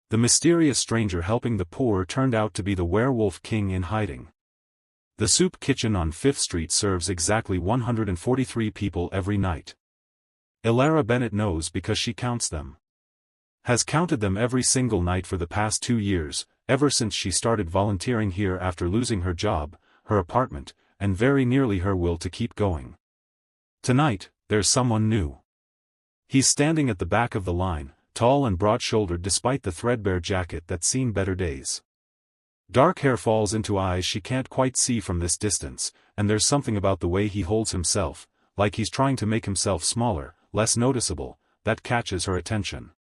The mysterious stranger helping the poor turned out to be the Werewolf King in hiding. The soup kitchen on 5th Street serves exactly 143 people every night. Elara Bennett knows because she counts them. Has counted them every single night for the past 2 years, ever since she started volunteering here after losing her job, her apartment, and very nearly her will to keep going. Tonight, there's someone new. He's standing at the back of the line, tall and broad-shouldered despite the threadbare jacket that's seen better days. Dark hair falls into eyes she can't quite see from this distance, and there's something about the way he holds himself, like he's trying to make himself smaller, less noticeable, that catches her attention.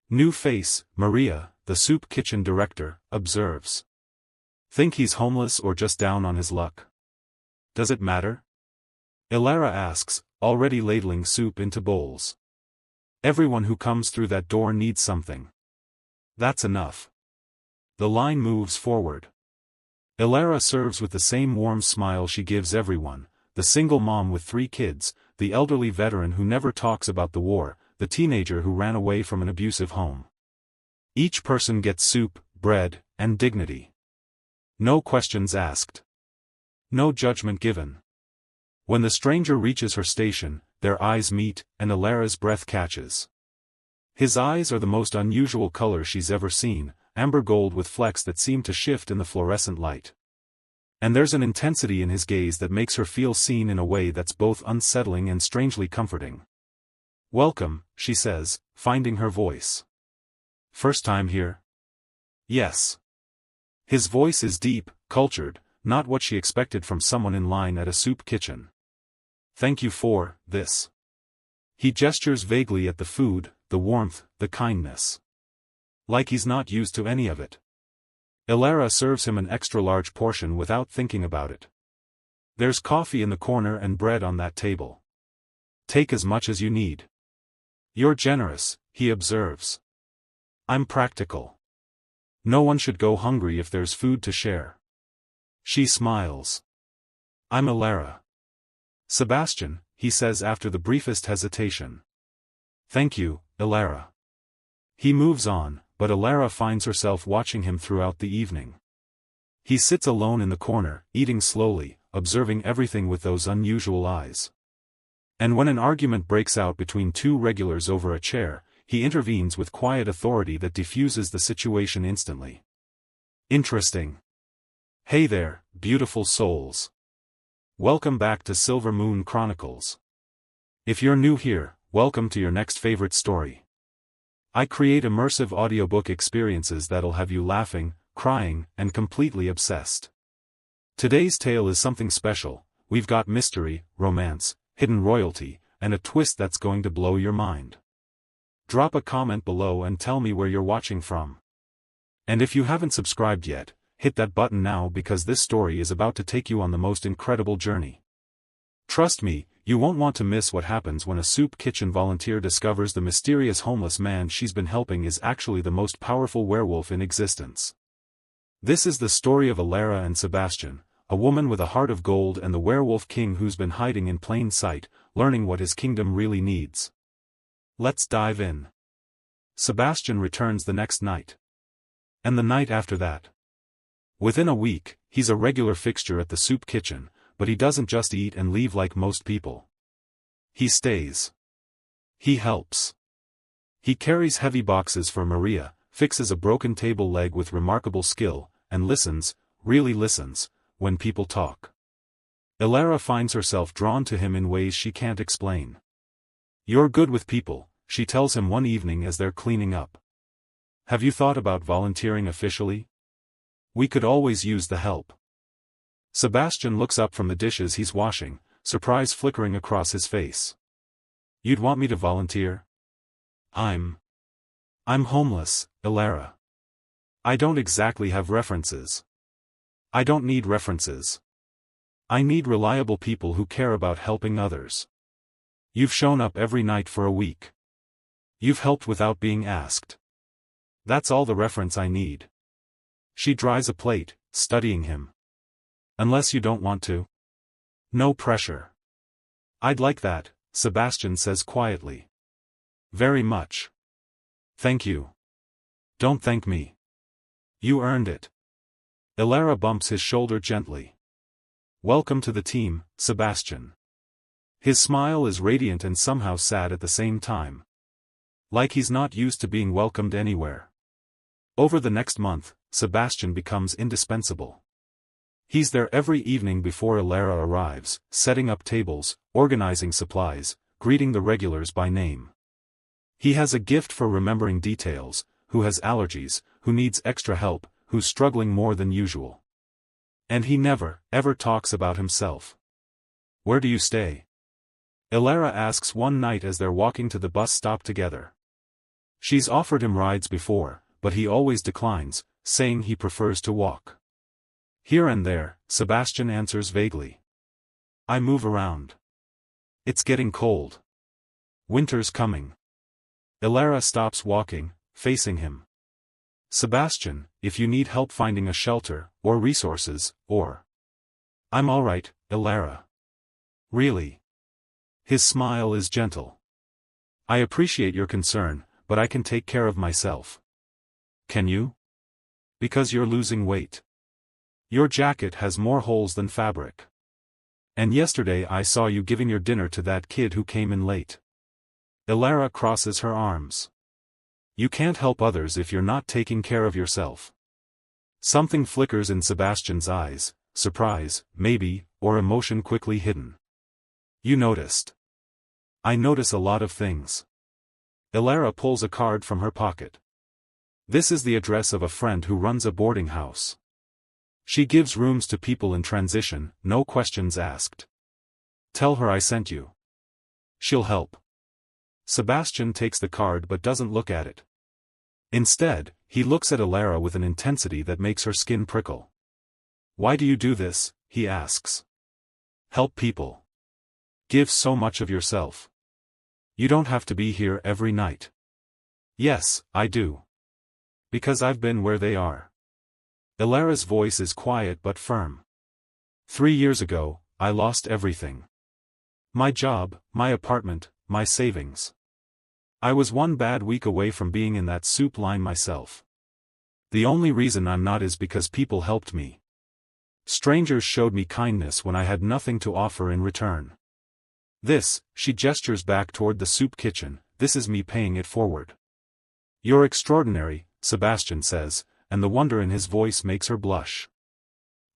New face, Maria, the soup kitchen director, observes. Think he's homeless or just down on his luck? Does it matter? Elara asks, already ladling soup into bowls. Everyone who comes through that door needs something. That's enough. The line moves forward. Elara serves with the same warm smile she gives everyone, the single mom with 3 kids, the elderly veteran who never talks about the war, the teenager who ran away from an abusive home. Each person gets soup, bread, and dignity. No questions asked. No judgment given. When the stranger reaches her station, their eyes meet, and Elara's breath catches. His eyes are the most unusual color she's ever seen, amber gold with flecks that seem to shift in the fluorescent light. And there's an intensity in his gaze that makes her feel seen in a way that's both unsettling and strangely comforting. "Welcome," she says, finding her voice. "First time here?" "Yes." His voice is deep, cultured, not what she expected from someone in line at a soup kitchen. "Thank you for this." He gestures vaguely at the food, the warmth, the kindness. Like he's not used to any of it. Elara serves him an extra-large portion without thinking about it. There's coffee in the corner and bread on that table. "Take as much as you need." "You're generous," he observes. "I'm practical. No one should go hungry if there's food to share." She smiles. "I'm Elara." "Sebastian," he says after the briefest hesitation. "Thank you, Elara." He moves on, but Elara finds herself watching him throughout the evening. He sits alone in the corner, eating slowly, observing everything with those unusual eyes. And when an argument breaks out between 2 regulars over a chair, he intervenes with quiet authority that diffuses the situation instantly. "Interesting. Hey there, beautiful souls. Welcome back to Silver Moon Chronicles. If you're new here, welcome to your next favorite story. I create immersive audiobook experiences that'll have you laughing, crying, and completely obsessed. Today's tale is something special. We've got mystery, romance, hidden royalty, and a twist that's going to blow your mind. Drop a comment below and tell me where you're watching from. And if you haven't subscribed yet, hit that button now because this story is about to take you on the most incredible journey. Trust me, you won't want to miss what happens when a soup kitchen volunteer discovers the mysterious homeless man she's been helping is actually the most powerful werewolf in existence. This is the story of Elara and Sebastian, a woman with a heart of gold and the werewolf king who's been hiding in plain sight, learning what his kingdom really needs. Let's dive in. Sebastian returns the next night. And the night after that. Within a week, he's a regular fixture at the soup kitchen, but he doesn't just eat and leave like most people. He stays. He helps. He carries heavy boxes for Maria, fixes a broken table leg with remarkable skill, and listens, really listens, when people talk. Elara finds herself drawn to him in ways she can't explain. "You're good with people," she tells him one evening as they're cleaning up. "Have you thought about volunteering officially? We could always use the help." Sebastian looks up from the dishes he's washing, surprise flickering across his face. "You'd want me to volunteer?" I'm homeless, Elara. I don't exactly have references. I don't need references. I need reliable people who care about helping others. You've shown up every night for a week. You've helped without being asked. That's all the reference I need." She dries a plate, studying him. "Unless you don't want to. No pressure." "I'd like that," Sebastian says quietly. "Very much. Thank you." Don't thank me. You earned it. Elara bumps his shoulder gently. Welcome to the team, Sebastian. His smile is radiant and somehow sad at the same time. Like he's not used to being welcomed anywhere. Over the next month, Sebastian becomes indispensable. He's there every evening before Elara arrives, setting up tables, organizing supplies, greeting the regulars by name. He has a gift for remembering details, who has allergies, who needs extra help, who's struggling more than usual. And he never, ever talks about himself. Where do you stay? Elara asks one night as they're walking to the bus stop together. She's offered him rides before, but he always declines, saying he prefers to walk. Here and there, Sebastian answers vaguely. I move around. It's getting cold. Winter's coming. Elara stops walking, facing him. Sebastian, if you need help finding a shelter, or resources, or... I'm alright, Elara. Really? His smile is gentle. I appreciate your concern, but I can take care of myself. Can you? Because you're losing weight. Your jacket has more holes than fabric. And yesterday I saw you giving your dinner to that kid who came in late. Elara crosses her arms. You can't help others if you're not taking care of yourself. Something flickers in Sebastian's eyes, surprise, maybe, or emotion quickly hidden. You noticed. I notice a lot of things. Elara pulls a card from her pocket. This is the address of a friend who runs a boarding house. She gives rooms to people in transition, no questions asked. Tell her I sent you. She'll help. Sebastian takes the card but doesn't look at it. Instead, he looks at Elara with an intensity that makes her skin prickle. Why do you do this? He asks. Help people. Give so much of yourself. You don't have to be here every night. Yes, I do. Because I've been where they are. Elara's voice is quiet but firm. 3 years ago, I lost everything. My job, my apartment, my savings. I was one bad week away from being in that soup line myself. The only reason I'm not is because people helped me. Strangers showed me kindness when I had nothing to offer in return. This, she gestures back toward the soup kitchen, this is me paying it forward. You're extraordinary, Sebastian says, and the wonder in his voice makes her blush.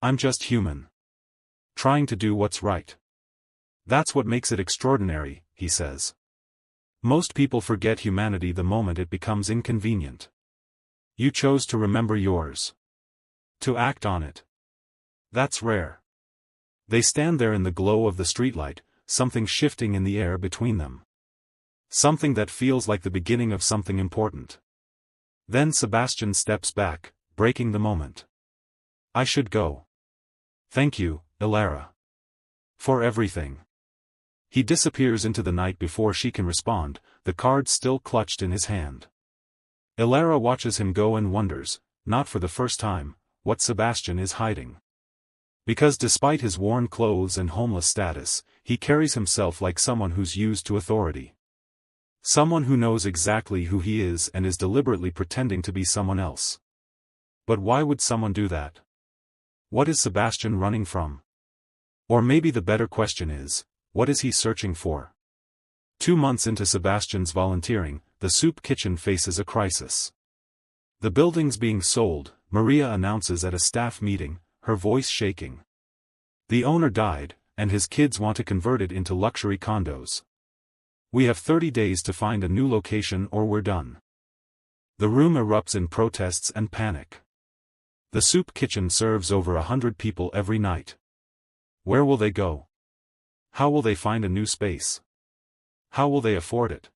I'm just human. Trying to do what's right. That's what makes it extraordinary, he says. Most people forget humanity the moment it becomes inconvenient. You chose to remember yours. To act on it. That's rare. They stand there in the glow of the streetlight, something shifting in the air between them. Something that feels like the beginning of something important. Then Sebastian steps back, breaking the moment. I should go. Thank you, Elara. For everything. He disappears into the night before she can respond, the card still clutched in his hand. Elara watches him go and wonders, not for the first time, what Sebastian is hiding. Because despite his worn clothes and homeless status, he carries himself like someone who's used to authority. Someone who knows exactly who he is and is deliberately pretending to be someone else. But why would someone do that? What is Sebastian running from? Or maybe the better question is, what is he searching for? 2 months into Sebastian's volunteering, the soup kitchen faces a crisis. The building's being sold, Maria announces at a staff meeting, her voice shaking. The owner died, and his kids want to convert it into luxury condos. We have 30 days to find a new location or we're done. The room erupts in protests and panic. The soup kitchen serves over 100 people every night. Where will they go? How will they find a new space? How will they afford it?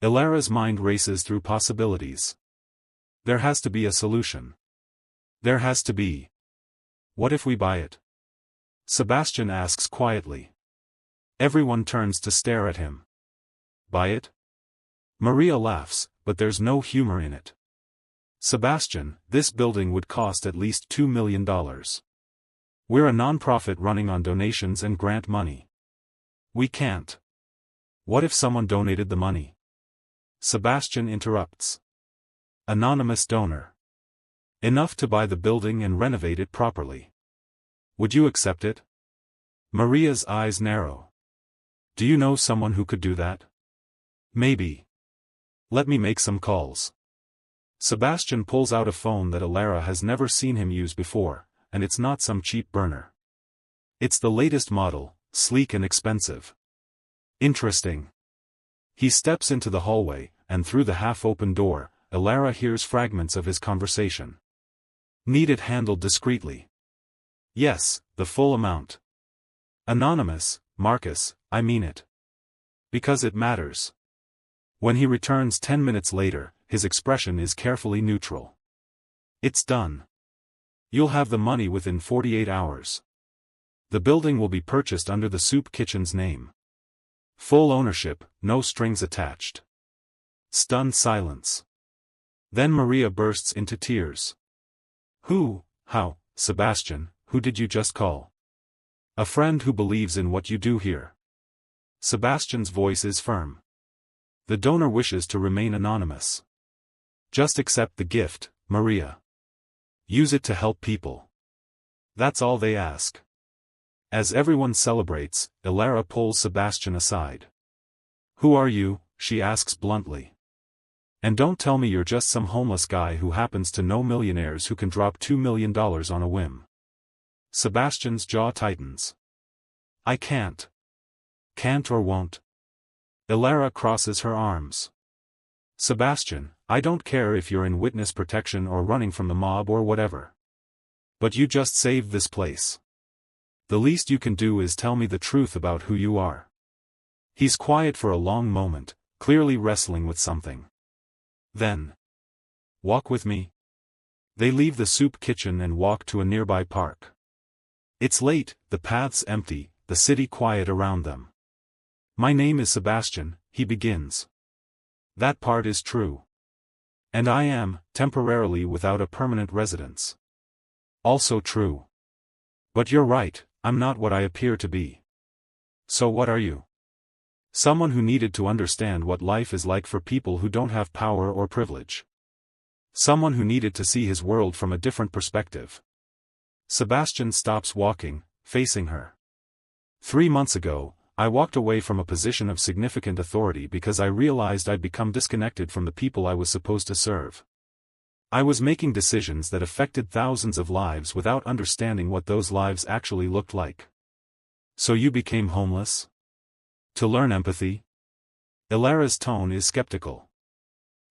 Elara's mind races through possibilities. There has to be a solution. There has to be. What if we buy it? Sebastian asks quietly. Everyone turns to stare at him. Buy it? Maria laughs, but there's no humor in it. Sebastian, this building would cost at least $2 million. We're a non-profit running on donations and grant money. We can't. What if someone donated the money? Sebastian interrupts. Anonymous donor. Enough to buy the building and renovate it properly. Would you accept it? Maria's eyes narrow. Do you know someone who could do that? Maybe. Let me make some calls. Sebastian pulls out a phone that Elara has never seen him use before, and it's not some cheap burner. It's the latest model, sleek and expensive. Interesting. He steps into the hallway, and through the half-open door, Elara hears fragments of his conversation. Need it handled discreetly? Yes, the full amount. Anonymous, Marcus, I mean it. Because it matters. When he returns 10 minutes later, his expression is carefully neutral. It's done. You'll have the money within 48 hours. The building will be purchased under the soup kitchen's name. Full ownership, no strings attached. Stunned silence. Then Maria bursts into tears. How, Sebastian, who did you just call? A friend who believes in what you do here. Sebastian's voice is firm. The donor wishes to remain anonymous. Just accept the gift, Maria. Use it to help people. That's all they ask. As everyone celebrates, Elara pulls Sebastian aside. Who are you? She asks bluntly. And don't tell me you're just some homeless guy who happens to know millionaires who can drop $2 million on a whim. Sebastian's jaw tightens. I can't. Can't or won't. Elara crosses her arms. Sebastian, I don't care if you're in witness protection or running from the mob or whatever. But you just saved this place. The least you can do is tell me the truth about who you are. He's quiet for a long moment, clearly wrestling with something. Then. Walk with me. They leave the soup kitchen and walk to a nearby park. It's late, the paths empty, the city quiet around them. My name is Sebastian, he begins. That part is true. And I am, temporarily without a permanent residence. Also true. But you're right, I'm not what I appear to be. So what are you? Someone who needed to understand what life is like for people who don't have power or privilege. Someone who needed to see his world from a different perspective. Sebastian stops walking, facing her. 3 months ago, I walked away from a position of significant authority because I realized I'd become disconnected from the people I was supposed to serve. I was making decisions that affected thousands of lives without understanding what those lives actually looked like. So you became homeless? To learn empathy? Elara's tone is skeptical.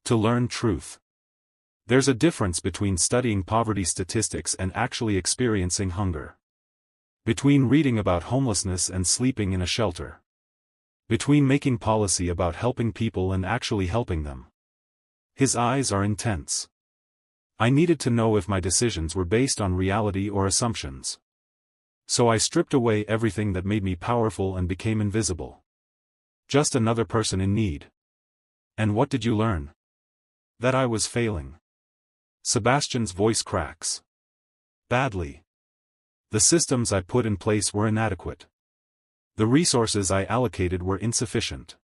To learn truth. There's a difference between studying poverty statistics and actually experiencing hunger. Between reading about homelessness and sleeping in a shelter. Between making policy about helping people and actually helping them. His eyes are intense. I needed to know if my decisions were based on reality or assumptions. So I stripped away everything that made me powerful and became invisible. Just another person in need. And what did you learn? That I was failing. Sebastian's voice cracks. Badly. The systems I put in place were inadequate. The resources I allocated were insufficient.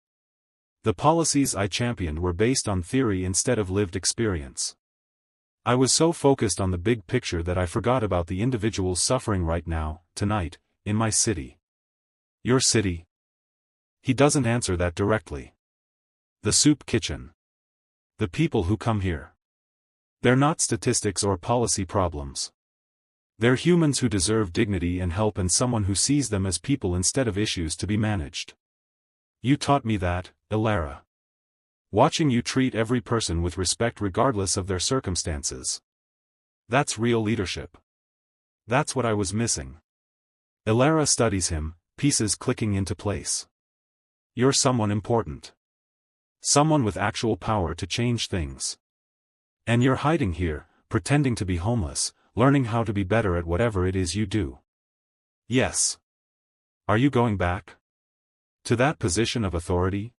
The policies I championed were based on theory instead of lived experience. I was so focused on the big picture that I forgot about the individuals suffering right now, tonight, in my city. Your city? He doesn't answer that directly. The soup kitchen. The people who come here. They're not statistics or policy problems. They're humans who deserve dignity and help and someone who sees them as people instead of issues to be managed. You taught me that, Elara. Watching you treat every person with respect regardless of their circumstances. That's real leadership. That's what I was missing. Elara studies him, pieces clicking into place. You're someone important. Someone with actual power to change things. And you're hiding here, pretending to be homeless, learning how to be better at whatever it is you do. Yes. Are you going back? To that position of authority?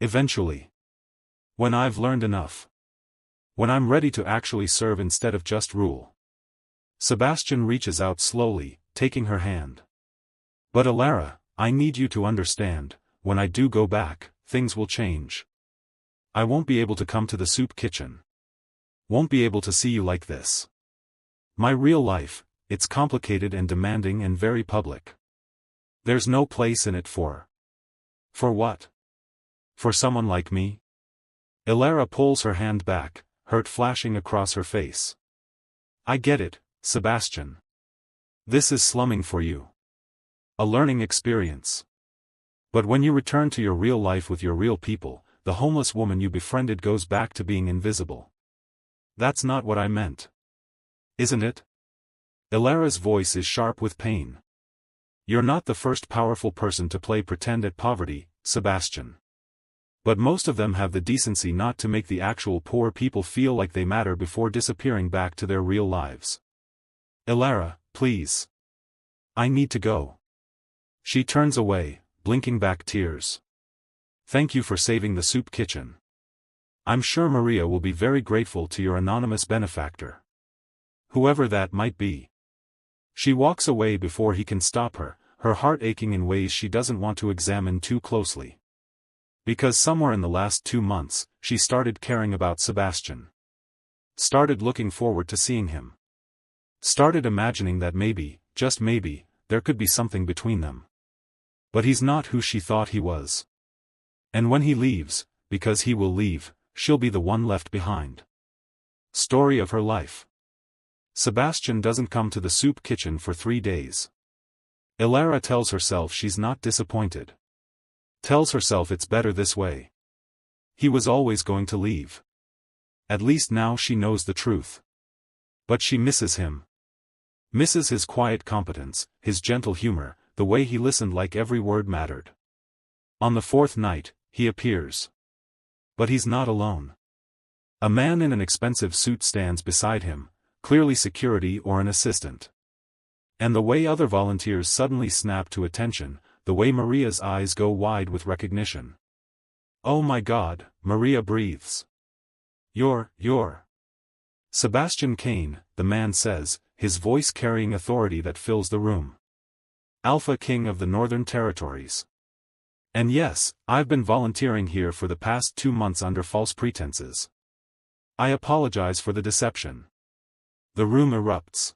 Eventually. When I've learned enough. When I'm ready to actually serve instead of just rule. Sebastian reaches out slowly, taking her hand. But Elara, I need you to understand, when I do go back, things will change. I won't be able to come to the soup kitchen. Won't be able to see you like this. My real life, it's complicated and demanding and very public. There's no place in it for what? For someone like me? Elara pulls her hand back, hurt flashing across her face. I get it, Sebastian. This is slumming for you. A learning experience. But when you return to your real life with your real people, the homeless woman you befriended goes back to being invisible. That's not what I meant. Isn't it? Elara's voice is sharp with pain. You're not the first powerful person to play pretend at poverty, Sebastian. But most of them have the decency not to make the actual poor people feel like they matter before disappearing back to their real lives. Elara, please. I need to go. She turns away, blinking back tears. Thank you for saving the soup kitchen. I'm sure Maria will be very grateful to your anonymous benefactor. Whoever that might be. She walks away before he can stop her, her heart aching in ways she doesn't want to examine too closely. Because somewhere in the last 2 months, she started caring about Sebastian. Started looking forward to seeing him. Started imagining that maybe, just maybe, there could be something between them. But he's not who she thought he was. And when he leaves, because he will leave, she'll be the one left behind. Story of her life. Sebastian doesn't come to the soup kitchen for 3 days. Elara tells herself she's not disappointed. Tells herself it's better this way. He was always going to leave. At least now she knows the truth. But she misses him. Misses his quiet competence, his gentle humor, the way he listened like every word mattered. On the 4th night, he appears. But he's not alone. A man in an expensive suit stands beside him, clearly security or an assistant. And the way other volunteers suddenly snap to attention, the way Maria's eyes go wide with recognition. Oh my God, Maria breathes. You're. Sebastian Kane, the man says, his voice carrying authority that fills the room. Alpha King of the Northern Territories. And yes, I've been volunteering here for the past 2 months under false pretenses. I apologize for the deception. The room erupts.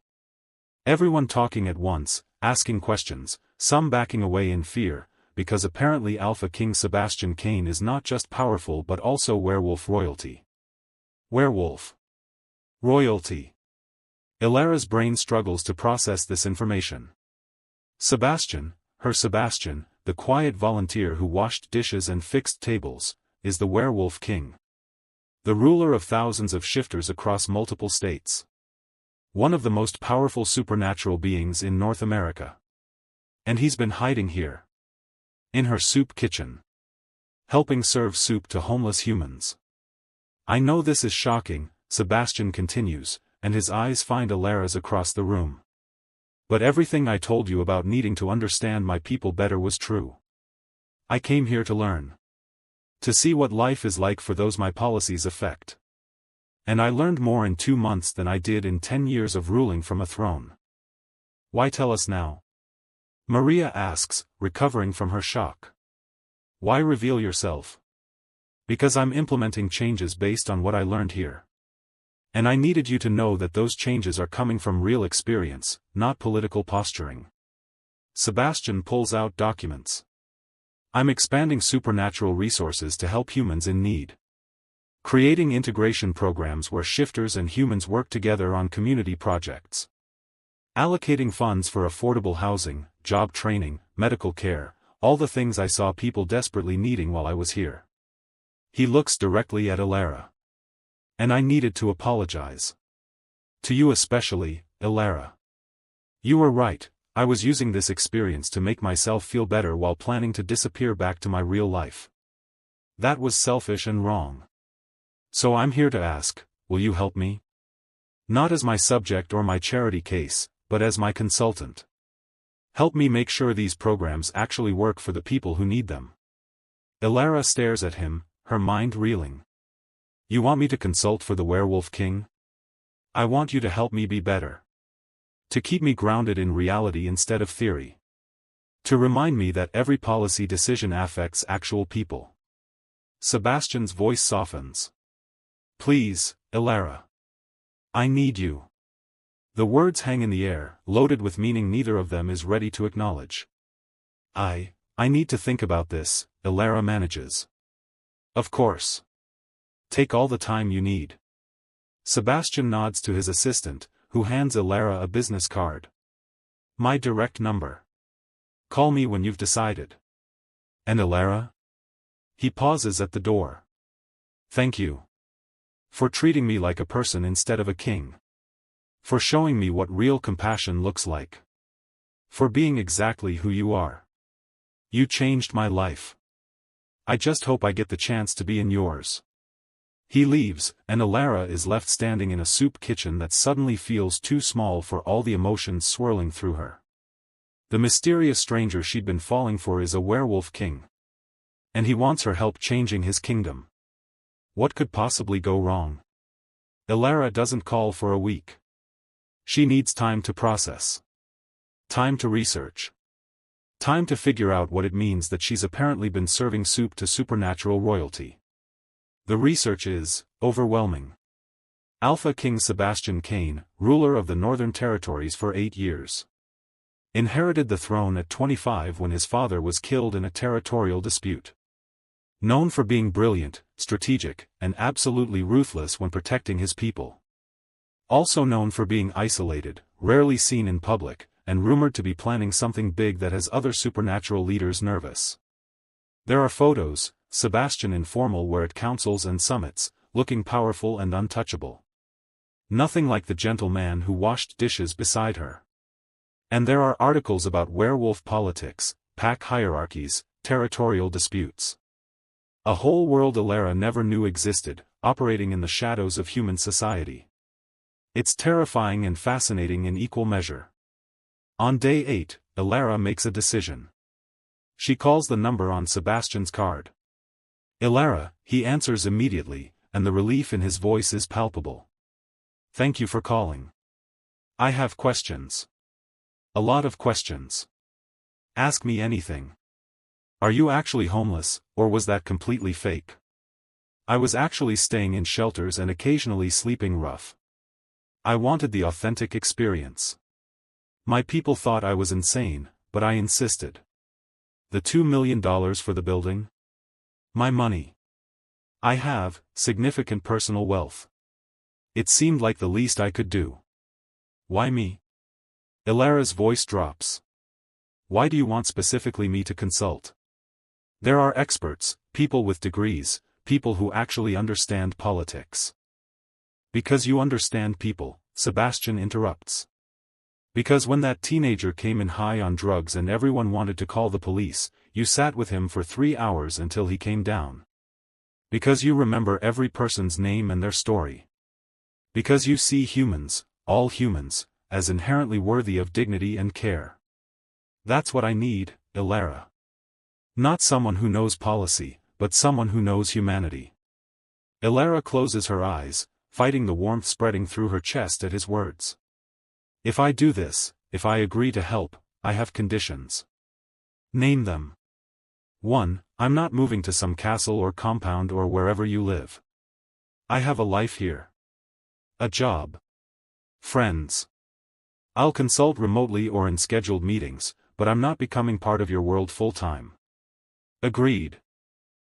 Everyone talking at once, asking questions, some backing away in fear, because apparently Alpha King Sebastian Kane is not just powerful but also werewolf royalty. Werewolf royalty. Elara's brain struggles to process this information. Sebastian, her Sebastian, the quiet volunteer who washed dishes and fixed tables, is the werewolf king. The ruler of thousands of shifters across multiple states. One of the most powerful supernatural beings in North America. And he's been hiding here. In her soup kitchen. Helping serve soup to homeless humans. I know this is shocking, Sebastian continues, and his eyes find Elara's across the room. But everything I told you about needing to understand my people better was true. I came here to learn. To see what life is like for those my policies affect. And I learned more in 2 months than I did in 10 years of ruling from a throne. Why tell us now? Maria asks, recovering from her shock. Why reveal yourself? Because I'm implementing changes based on what I learned here. And I needed you to know that those changes are coming from real experience, not political posturing. Sebastian pulls out documents. I'm expanding supernatural resources to help humans in need. Creating integration programs where shifters and humans work together on community projects. Allocating funds for affordable housing, job training, medical care, all the things I saw people desperately needing while I was here. He looks directly at Elara. And I needed to apologize. To you especially, Elara. You were right, I was using this experience to make myself feel better while planning to disappear back to my real life. That was selfish and wrong. So I'm here to ask, will you help me? Not as my subject or my charity case, but as my consultant. Help me make sure these programs actually work for the people who need them. Elara stares at him, her mind reeling. You want me to consult for the Werewolf King? I want you to help me be better. To keep me grounded in reality instead of theory. To remind me that every policy decision affects actual people. Sebastian's voice softens. Please, Elara. I need you. The words hang in the air, loaded with meaning neither of them is ready to acknowledge. I need to think about this, Elara manages. Of course. Take all the time you need. Sebastian nods to his assistant, who hands Elara a business card. My direct number. Call me when you've decided. And Elara? He pauses at the door. Thank you. For treating me like a person instead of a king. For showing me what real compassion looks like. For being exactly who you are. You changed my life. I just hope I get the chance to be in yours. He leaves, and Elara is left standing in a soup kitchen that suddenly feels too small for all the emotions swirling through her. The mysterious stranger she'd been falling for is a werewolf king. And he wants her help changing his kingdom. What could possibly go wrong? Elara doesn't call for a week. She needs time to process. Time to research. Time to figure out what it means that she's apparently been serving soup to supernatural royalty. The research is overwhelming. Alpha King Sebastian Kane, ruler of the Northern Territories for 8 years. Inherited the throne at 25 when his father was killed in a territorial dispute. Known for being brilliant, strategic, and absolutely ruthless when protecting his people. Also known for being isolated, rarely seen in public, and rumored to be planning something big that has other supernatural leaders nervous. There are photos, Sebastian informal where at councils and summits, looking powerful and untouchable. Nothing like the gentle man who washed dishes beside her. And there are articles about werewolf politics, pack hierarchies, territorial disputes. A whole world Elara never knew existed, operating in the shadows of human society. It's terrifying and fascinating in equal measure. On day 8, Elara makes a decision. She calls the number on Sebastian's card. Elara, he answers immediately, and the relief in his voice is palpable. Thank you for calling. I have questions. A lot of questions. Ask me anything. Are you actually homeless, or was that completely fake? I was actually staying in shelters and occasionally sleeping rough. I wanted the authentic experience. My people thought I was insane, but I insisted. The $2 million for the building? My money. I have significant personal wealth. It seemed like the least I could do. Why me? Elara's voice drops. Why do you want specifically me to consult? There are experts, people with degrees, people who actually understand politics. Because you understand people, Sebastian interrupts. Because when that teenager came in high on drugs and everyone wanted to call the police, you sat with him for 3 hours until he came down. Because you remember every person's name and their story. Because you see humans, all humans, as inherently worthy of dignity and care. That's what I need, Elara. Not someone who knows policy, but someone who knows humanity. Elara closes her eyes, fighting the warmth spreading through her chest at his words. If I do this, if I agree to help, I have conditions. Name them. 1. I'm not moving to some castle or compound or wherever you live. I have a life here. A job. Friends. I'll consult remotely or in scheduled meetings, but I'm not becoming part of your world full-time. Agreed.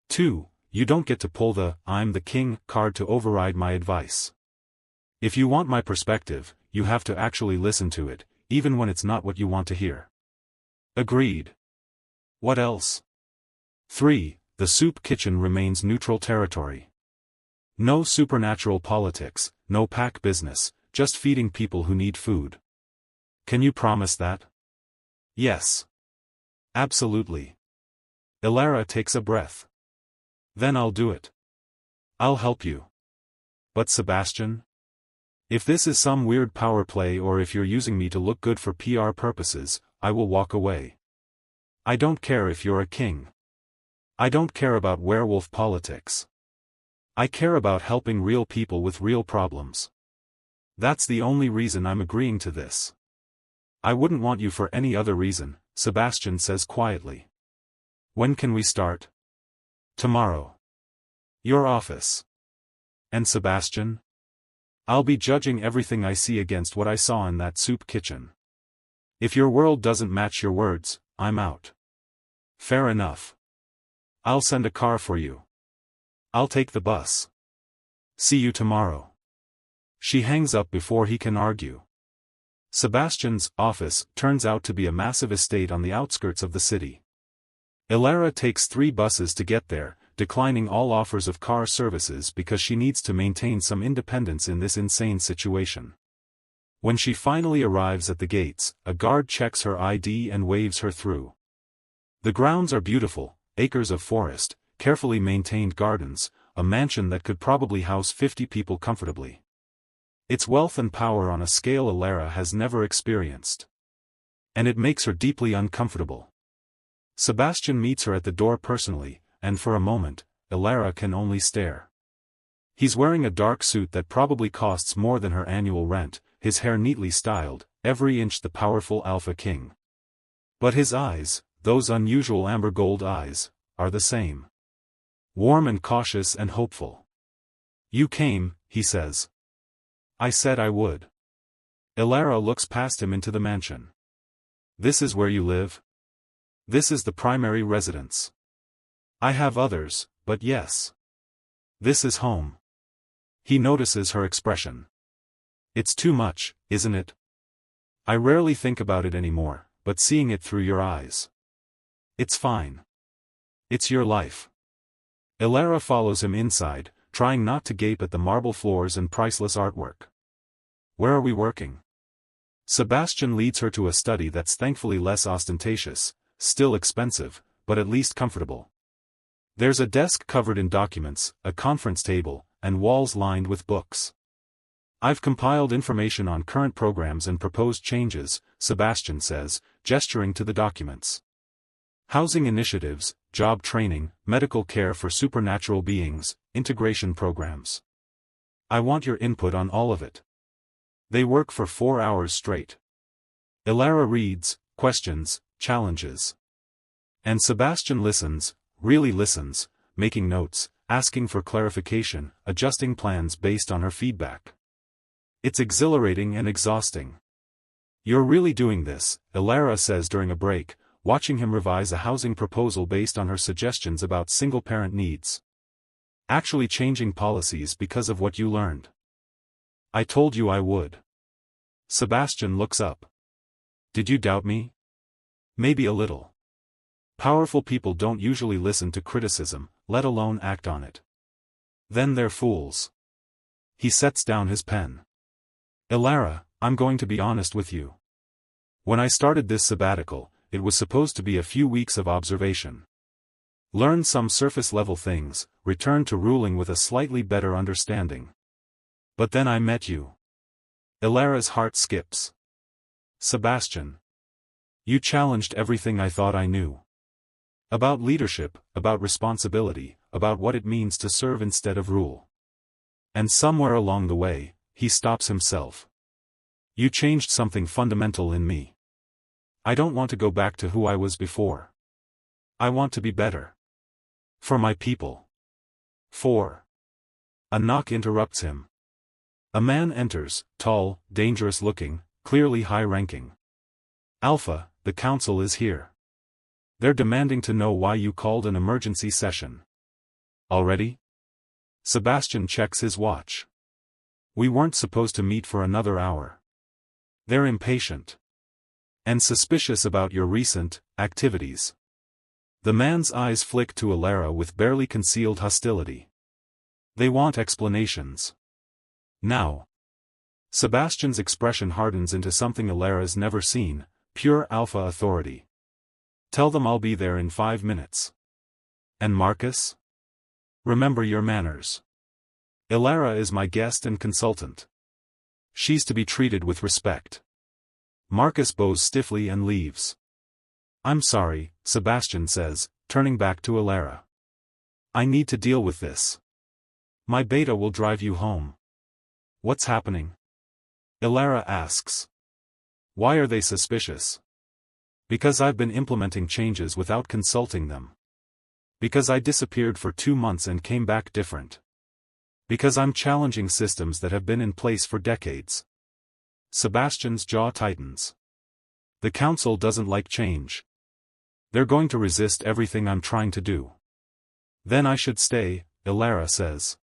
2. You don't get to pull the "I'm the king" card to override my advice. If you want my perspective, you have to actually listen to it, even when it's not what you want to hear. Agreed. What else? 3. The soup kitchen remains neutral territory. No supernatural politics, no pack business, just feeding people who need food. Can you promise that? Yes. Absolutely. Elara takes a breath. Then I'll do it. I'll help you. But Sebastian? If this is some weird power play or if you're using me to look good for PR purposes, I will walk away. I don't care if you're a king. I don't care about werewolf politics. I care about helping real people with real problems. That's the only reason I'm agreeing to this. I wouldn't want you for any other reason, Sebastian says quietly. When can we start? Tomorrow. Your office. And Sebastian? I'll be judging everything I see against what I saw in that soup kitchen. If your world doesn't match your words, I'm out. Fair enough. I'll send a car for you. I'll take the bus. See you tomorrow. She hangs up before he can argue. Sebastian's office turns out to be a massive estate on the outskirts of the city. Elara takes 3 buses to get there, declining all offers of car services because she needs to maintain some independence in this insane situation. When she finally arrives at the gates, a guard checks her ID and waves her through. The grounds are beautiful, acres of forest, carefully maintained gardens, a mansion that could probably house 50 people comfortably. It's wealth and power on a scale Elara has never experienced. And it makes her deeply uncomfortable. Sebastian meets her at the door personally, and for a moment, Elara can only stare. He's wearing a dark suit that probably costs more than her annual rent, his hair neatly styled, every inch the powerful Alpha King. But his eyes, those unusual amber gold eyes, are the same. Warm and cautious and hopeful. You came, he says. I said I would. Elara looks past him into the mansion. This is where you live? This is the primary residence. I have others, but yes. This is home. He notices her expression. It's too much, isn't it? I rarely think about it anymore, but seeing it through your eyes. It's fine. It's your life. Elara follows him inside, trying not to gape at the marble floors and priceless artwork. Where are we working? Sebastian leads her to a study that's thankfully less ostentatious, still expensive, but at least comfortable. There's a desk covered in documents, a conference table, and walls lined with books. I've compiled information on current programs and proposed changes, Sebastian says, gesturing to the documents. Housing initiatives, job training, medical care for supernatural beings, integration programs. I want your input on all of it. They work for 4 hours straight. Elara reads, questions, challenges. And Sebastian listens, really listens, making notes, asking for clarification, adjusting plans based on her feedback. It's exhilarating and exhausting. You're really doing this, Elara says during a break, watching him revise a housing proposal based on her suggestions about single-parent needs. Actually changing policies because of what you learned. I told you I would. Sebastian looks up. Did you doubt me? Maybe a little. Powerful people don't usually listen to criticism, let alone act on it. Then they're fools. He sets down his pen. Elara, I'm going to be honest with you. When I started this sabbatical, it was supposed to be a few weeks of observation. Learn some surface-level things, return to ruling with a slightly better understanding. But then I met you. Elara's heart skips. Sebastian. You challenged everything I thought I knew. About leadership, about responsibility, about what it means to serve instead of rule. And somewhere along the way, he stops himself. You changed something fundamental in me. I don't want to go back to who I was before. I want to be better. For my people. A knock interrupts him. A man enters, tall, dangerous-looking, clearly high-ranking. Alpha, the council is here. They're demanding to know why you called an emergency session. Already? Sebastian checks his watch. We weren't supposed to meet for another hour. They're impatient. And suspicious about your recent activities. The man's eyes flick to Elara with barely concealed hostility. They want explanations. Now. Sebastian's expression hardens into something Elara's never seen, pure alpha authority. Tell them I'll be there in 5 minutes. And Marcus? Remember your manners. Elara is my guest and consultant. She's to be treated with respect. Marcus bows stiffly and leaves. I'm sorry, Sebastian says, turning back to Elara. I need to deal with this. My beta will drive you home. What's happening? Elara asks. Why are they suspicious? Because I've been implementing changes without consulting them. Because I disappeared for 2 months and came back different. Because I'm challenging systems that have been in place for decades. Sebastian's jaw tightens. The council doesn't like change. They're going to resist everything I'm trying to do. Then I should stay, Elara says.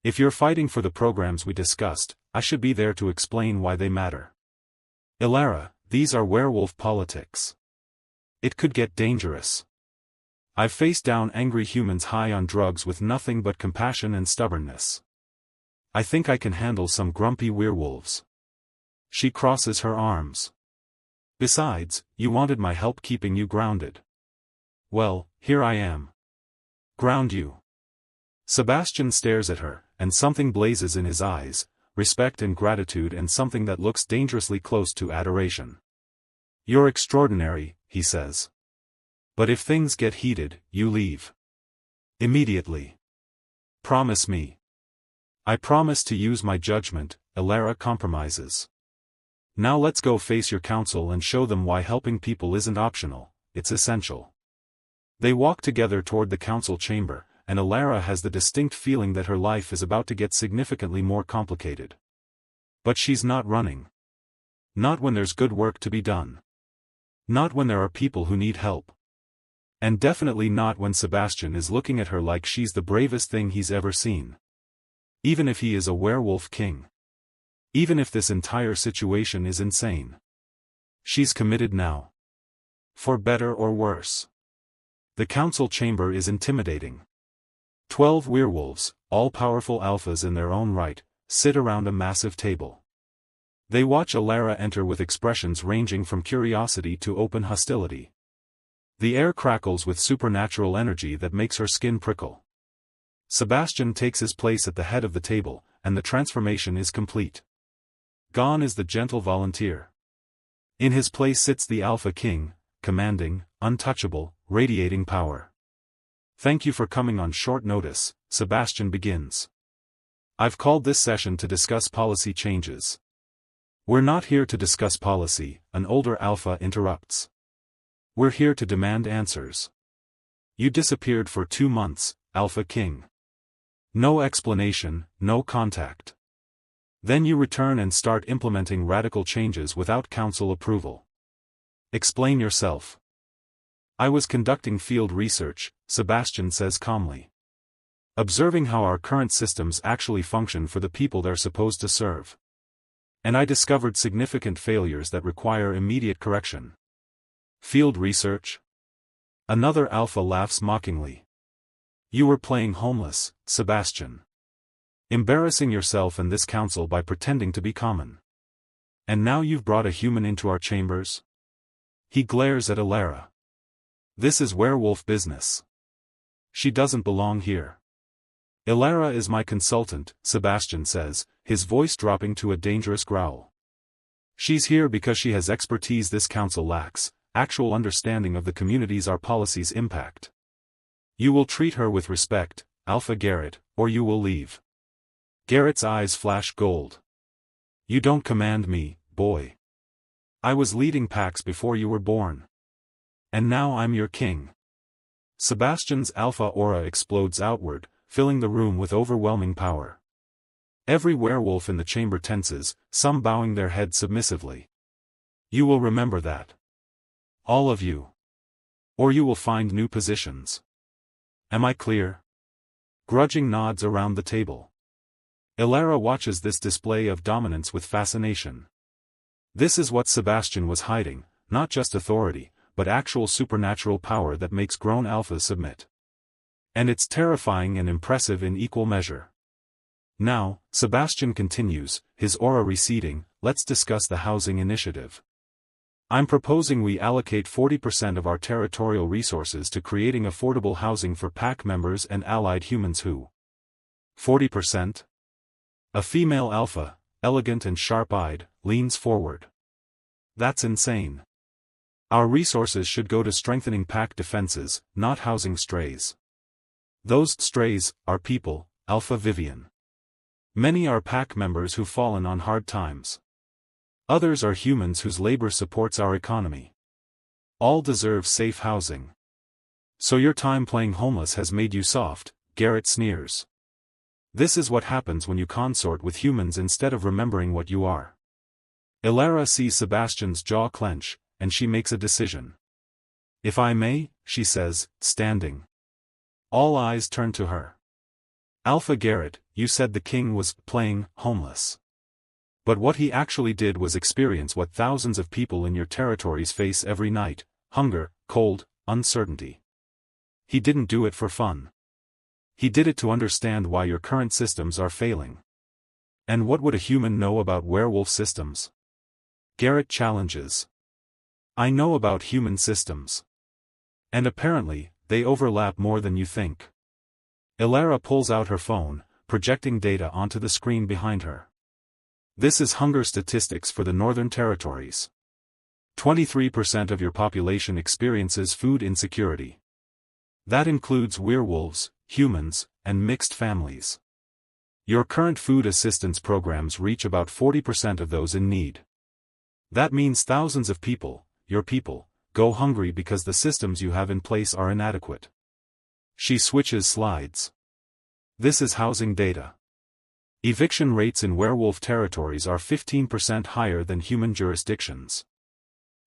If you're fighting for the programs we discussed, I should be there to explain why they matter. Elara, these are werewolf politics. It could get dangerous. I've faced down angry humans high on drugs with nothing but compassion and stubbornness. I think I can handle some grumpy werewolves. She crosses her arms. Besides, you wanted my help keeping you grounded. Well, here I am. Ground you. Sebastian stares at her, and something blazes in his eyes, respect and gratitude and something that looks dangerously close to adoration. You're extraordinary, he says. But if things get heated, you leave. Immediately. Promise me. I promise to use my judgment, Elara compromises. Now let's go face your council and show them why helping people isn't optional, it's essential. They walk together toward the council chamber, and Elara has the distinct feeling that her life is about to get significantly more complicated. But she's not running. Not when there's good work to be done. Not when there are people who need help. And definitely not when Sebastian is looking at her like she's the bravest thing he's ever seen. Even if he is a werewolf king. Even if this entire situation is insane. She's committed now. For better or worse. The council chamber is intimidating. 12 werewolves, all-powerful alphas in their own right, sit around a massive table. They watch Elara enter with expressions ranging from curiosity to open hostility. The air crackles with supernatural energy that makes her skin prickle. Sebastian takes his place at the head of the table, and the transformation is complete. Gone is the gentle volunteer. In his place sits the Alpha King, commanding, untouchable, radiating power. Thank you for coming on short notice, Sebastian begins. I've called this session to discuss policy changes. We're not here to discuss policy, an older Alpha interrupts. We're here to demand answers. You disappeared for 2 months, Alpha King. No explanation, no contact. Then you return and start implementing radical changes without council approval. Explain yourself. I was conducting field research, Sebastian says calmly. Observing how our current systems actually function for the people they're supposed to serve. And I discovered significant failures that require immediate correction. Field research? Another Alpha laughs mockingly. You were playing homeless, Sebastian. Embarrassing yourself and this council by pretending to be common. And now you've brought a human into our chambers? He glares at Elara. This is werewolf business. She doesn't belong here. Elara is my consultant, Sebastian says, his voice dropping to a dangerous growl. She's here because she has expertise this council lacks, actual understanding of the communities our policies impact. You will treat her with respect, Alpha Garrett, or you will leave. Garrett's eyes flash gold. You don't command me, boy. I was leading packs before you were born. And now I'm your king. Sebastian's alpha aura explodes outward, filling the room with overwhelming power. Every werewolf in the chamber tenses, some bowing their heads submissively. You will remember that. All of you. Or you will find new positions. Am I clear? Grudging nods around the table. Elara watches this display of dominance with fascination. This is what Sebastian was hiding, not just authority, but actual supernatural power that makes grown alphas submit. And it's terrifying and impressive in equal measure. Now, Sebastian continues, his aura receding, let's discuss the housing initiative. I'm proposing we allocate 40% of our territorial resources to creating affordable housing for pack members and allied humans who. 40%? A female alpha, elegant and sharp-eyed, leans forward. That's insane. Our resources should go to strengthening pack defenses, not housing strays. Those strays are people, Alpha Vivian. Many are pack members who've fallen on hard times. Others are humans whose labor supports our economy. All deserve safe housing. So your time playing homeless has made you soft, Garrett sneers. This is what happens when you consort with humans instead of remembering what you are. Elara sees Sebastian's jaw clench, and she makes a decision. If I may, she says, standing. All eyes turn to her. Alpha Garrett, you said the king was playing homeless. But what he actually did was experience what thousands of people in your territories face every night: hunger, cold, uncertainty. He didn't do it for fun. He did it to understand why your current systems are failing. And what would a human know about werewolf systems? Garrett challenges. I know about human systems. And apparently, they overlap more than you think. Elara pulls out her phone, projecting data onto the screen behind her. This is hunger statistics for the Northern Territories. 23% of your population experiences food insecurity. That includes werewolves, humans, and mixed families. Your current food assistance programs reach about 40% of those in need. That means thousands of people, your people, go hungry because the systems you have in place are inadequate. She switches slides. This is housing data. Eviction rates in werewolf territories are 15% higher than human jurisdictions.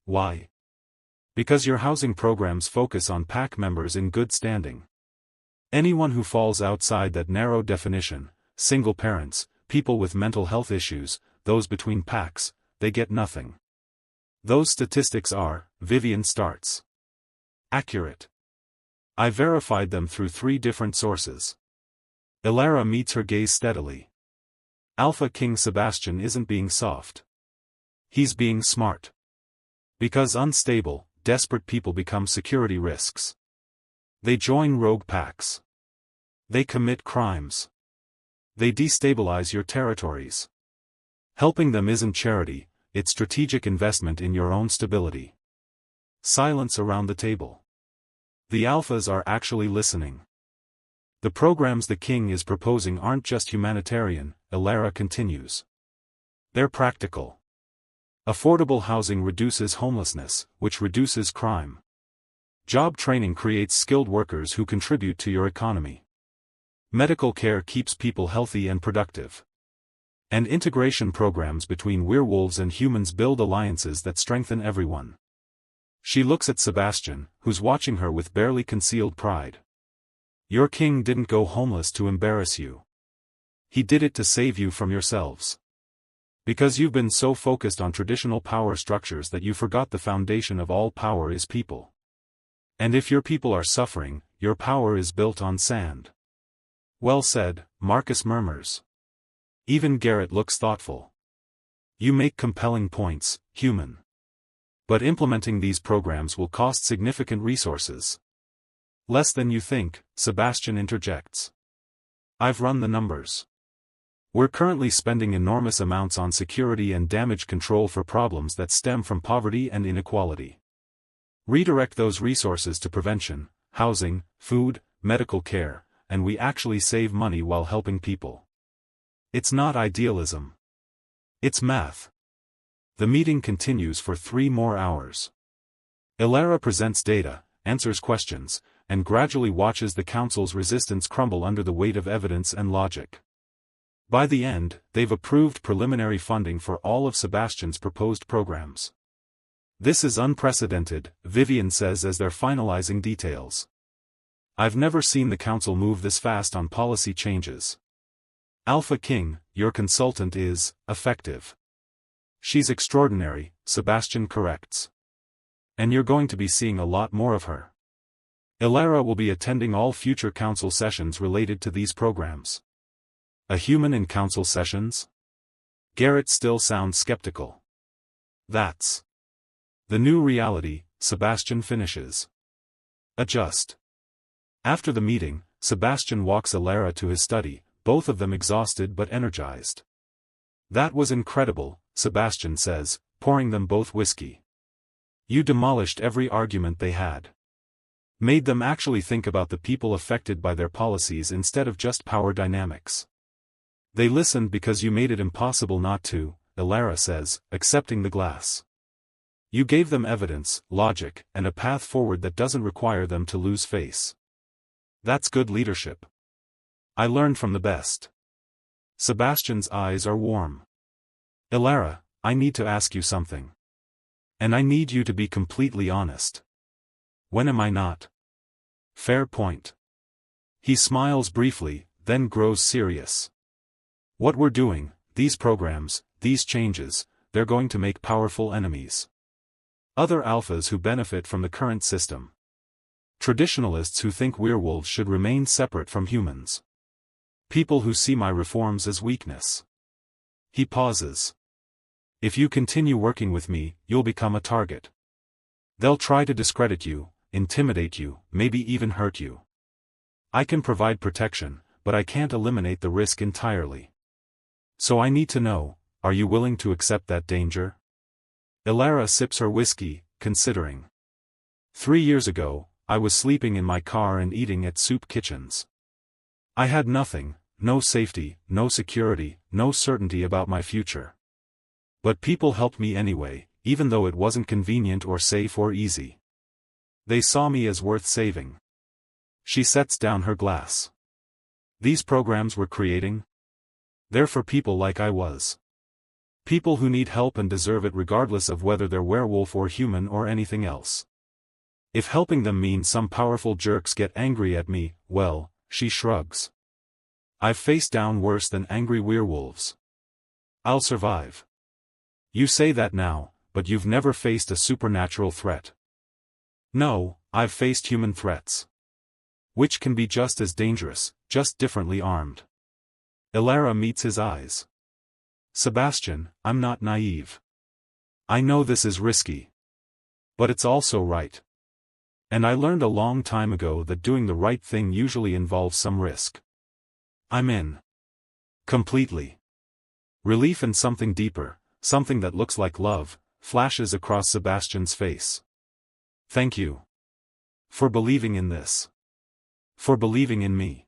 Why? Because your housing programs focus on pack members in good standing. Anyone who falls outside that narrow definition, single parents, people with mental health issues, those between packs, they get nothing. Those statistics are, Vivian starts. Accurate. I verified them through 3 different sources. Elara meets her gaze steadily. Alpha King Sebastian isn't being soft. He's being smart. Because unstable, desperate people become security risks. They join rogue packs. They commit crimes. They destabilize your territories. Helping them isn't charity, it's strategic investment in your own stability. Silence around the table. The alphas are actually listening. The programs the king is proposing aren't just humanitarian, Elara continues. They're practical. Affordable housing reduces homelessness, which reduces crime. Job training creates skilled workers who contribute to your economy. Medical care keeps people healthy and productive. And integration programs between werewolves and humans build alliances that strengthen everyone. She looks at Sebastian, who's watching her with barely concealed pride. Your king didn't go homeless to embarrass you. He did it to save you from yourselves. Because you've been so focused on traditional power structures that you forgot the foundation of all power is people. And if your people are suffering, your power is built on sand. Well said, Marcus murmurs. Even Garrett looks thoughtful. You make compelling points, human. But implementing these programs will cost significant resources. Less than you think, Sebastian interjects. I've run the numbers. We're currently spending enormous amounts on security and damage control for problems that stem from poverty and inequality. Redirect those resources to prevention, housing, food, medical care, and we actually save money while helping people. It's not idealism. It's math. The meeting continues for 3 more hours. Elara presents data, answers questions, and gradually watches the council's resistance crumble under the weight of evidence and logic. By the end, they've approved preliminary funding for all of Sebastian's proposed programs. This is unprecedented, Vivian says as they're finalizing details. I've never seen the council move this fast on policy changes. Alpha King, your consultant is effective. She's extraordinary, Sebastian corrects. And you're going to be seeing a lot more of her. Elara will be attending all future council sessions related to these programs. A human in council sessions? Garrett still sounds skeptical. That's the new reality, Sebastian finishes. Adjust. After the meeting, Sebastian walks Elara to his study, both of them exhausted but energized. That was incredible, Sebastian says, pouring them both whiskey. You demolished every argument they had. Made them actually think about the people affected by their policies instead of just power dynamics. They listened because you made it impossible not to, Elara says, accepting the glass. You gave them evidence, logic, and a path forward that doesn't require them to lose face. That's good leadership. I learned from the best. Sebastian's eyes are warm. Elara, I need to ask you something. And I need you to be completely honest. When am I not? Fair point. He smiles briefly, then grows serious. What we're doing, these programs, these changes, they're going to make powerful enemies. Other alphas who benefit from the current system. Traditionalists who think werewolves should remain separate from humans. People who see my reforms as weakness. He pauses. If you continue working with me, you'll become a target. They'll try to discredit you, intimidate you, maybe even hurt you. I can provide protection, but I can't eliminate the risk entirely. So I need to know, are you willing to accept that danger? Elara sips her whiskey, considering. 3 years ago, I was sleeping in my car and eating at soup kitchens. I had nothing, no safety, no security, no certainty about my future. But people helped me anyway, even though it wasn't convenient or safe or easy. They saw me as worth saving. She sets down her glass. These programs we're creating? They're for people like I was. People who need help and deserve it regardless of whether they're werewolf or human or anything else. If helping them means some powerful jerks get angry at me, well, she shrugs. I've faced down worse than angry werewolves. I'll survive. You say that now, but you've never faced a supernatural threat. No, I've faced human threats. Which can be just as dangerous, just differently armed. Elara meets his eyes. Sebastian, I'm not naive. I know this is risky. But it's also right. And I learned a long time ago that doing the right thing usually involves some risk. I'm in. Completely. Relief and something deeper, something that looks like love, flashes across Sebastian's face. Thank you. For believing in this. For believing in me.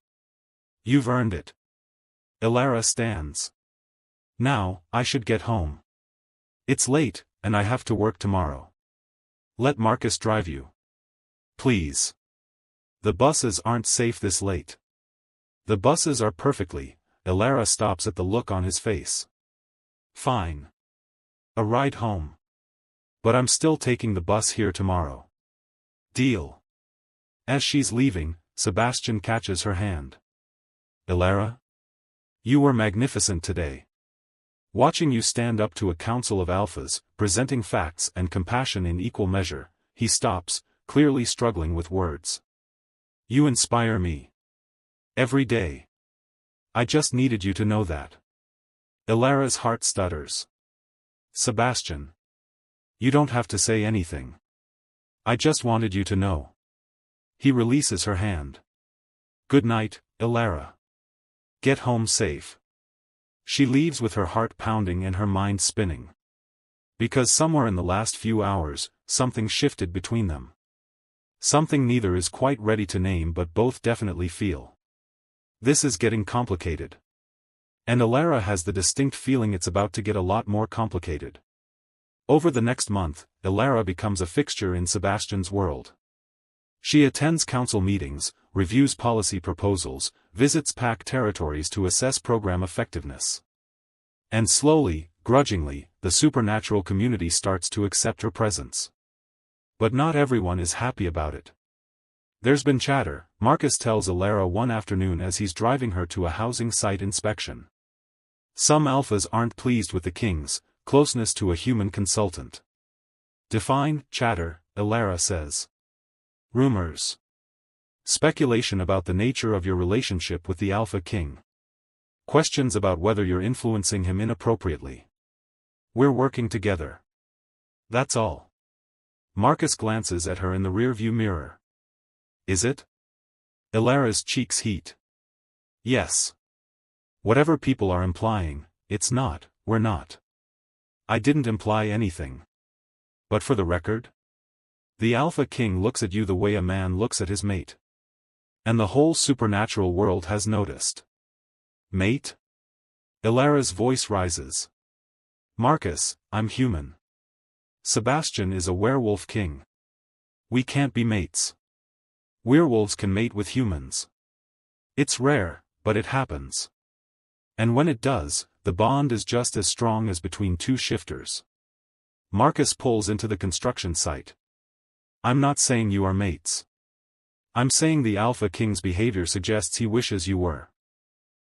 You've earned it. Elara stands. Now, I should get home. It's late, and I have to work tomorrow. Let Marcus drive you. Please. The buses aren't safe this late. The buses are perfectly. Elara stops at the look on his face. Fine. A ride home. But I'm still taking the bus here tomorrow. Deal. As she's leaving, Sebastian catches her hand. Elara? You were magnificent today. Watching you stand up to a council of alphas, presenting facts and compassion in equal measure, he stops, clearly struggling with words. You inspire me. Every day. I just needed you to know that. Elara's heart stutters. Sebastian. You don't have to say anything. I just wanted you to know. He releases her hand. Good night, Elara. Get home safe. She leaves with her heart pounding and her mind spinning. Because somewhere in the last few hours, something shifted between them. Something neither is quite ready to name but both definitely feel. This is getting complicated. And Elara has the distinct feeling it's about to get a lot more complicated. Over the next month, Elara becomes a fixture in Sebastian's world. She attends council meetings, reviews policy proposals, visits PAC territories to assess program effectiveness. And slowly, grudgingly, the supernatural community starts to accept her presence. But not everyone is happy about it. There's been chatter, Marcus tells Elara one afternoon as he's driving her to a housing site inspection. Some alphas aren't pleased with the king's closeness to a human consultant. Define chatter, Elara says. Rumors. Speculation about the nature of your relationship with the Alpha King. Questions about whether you're influencing him inappropriately. We're working together. That's all. Marcus glances at her in the rearview mirror. Is it? Elara's cheeks heat. Yes. Whatever people are implying, it's not, we're not. I didn't imply anything. But for the record? The Alpha King looks at you the way a man looks at his mate. And the whole supernatural world has noticed. Mate? Elara's voice rises. Marcus, I'm human. Sebastian is a werewolf king. We can't be mates. Werewolves can mate with humans. It's rare, but it happens. And when it does, the bond is just as strong as between two shifters. Marcus pulls into the construction site. I'm not saying you are mates. I'm saying the Alpha King's behavior suggests he wishes you were.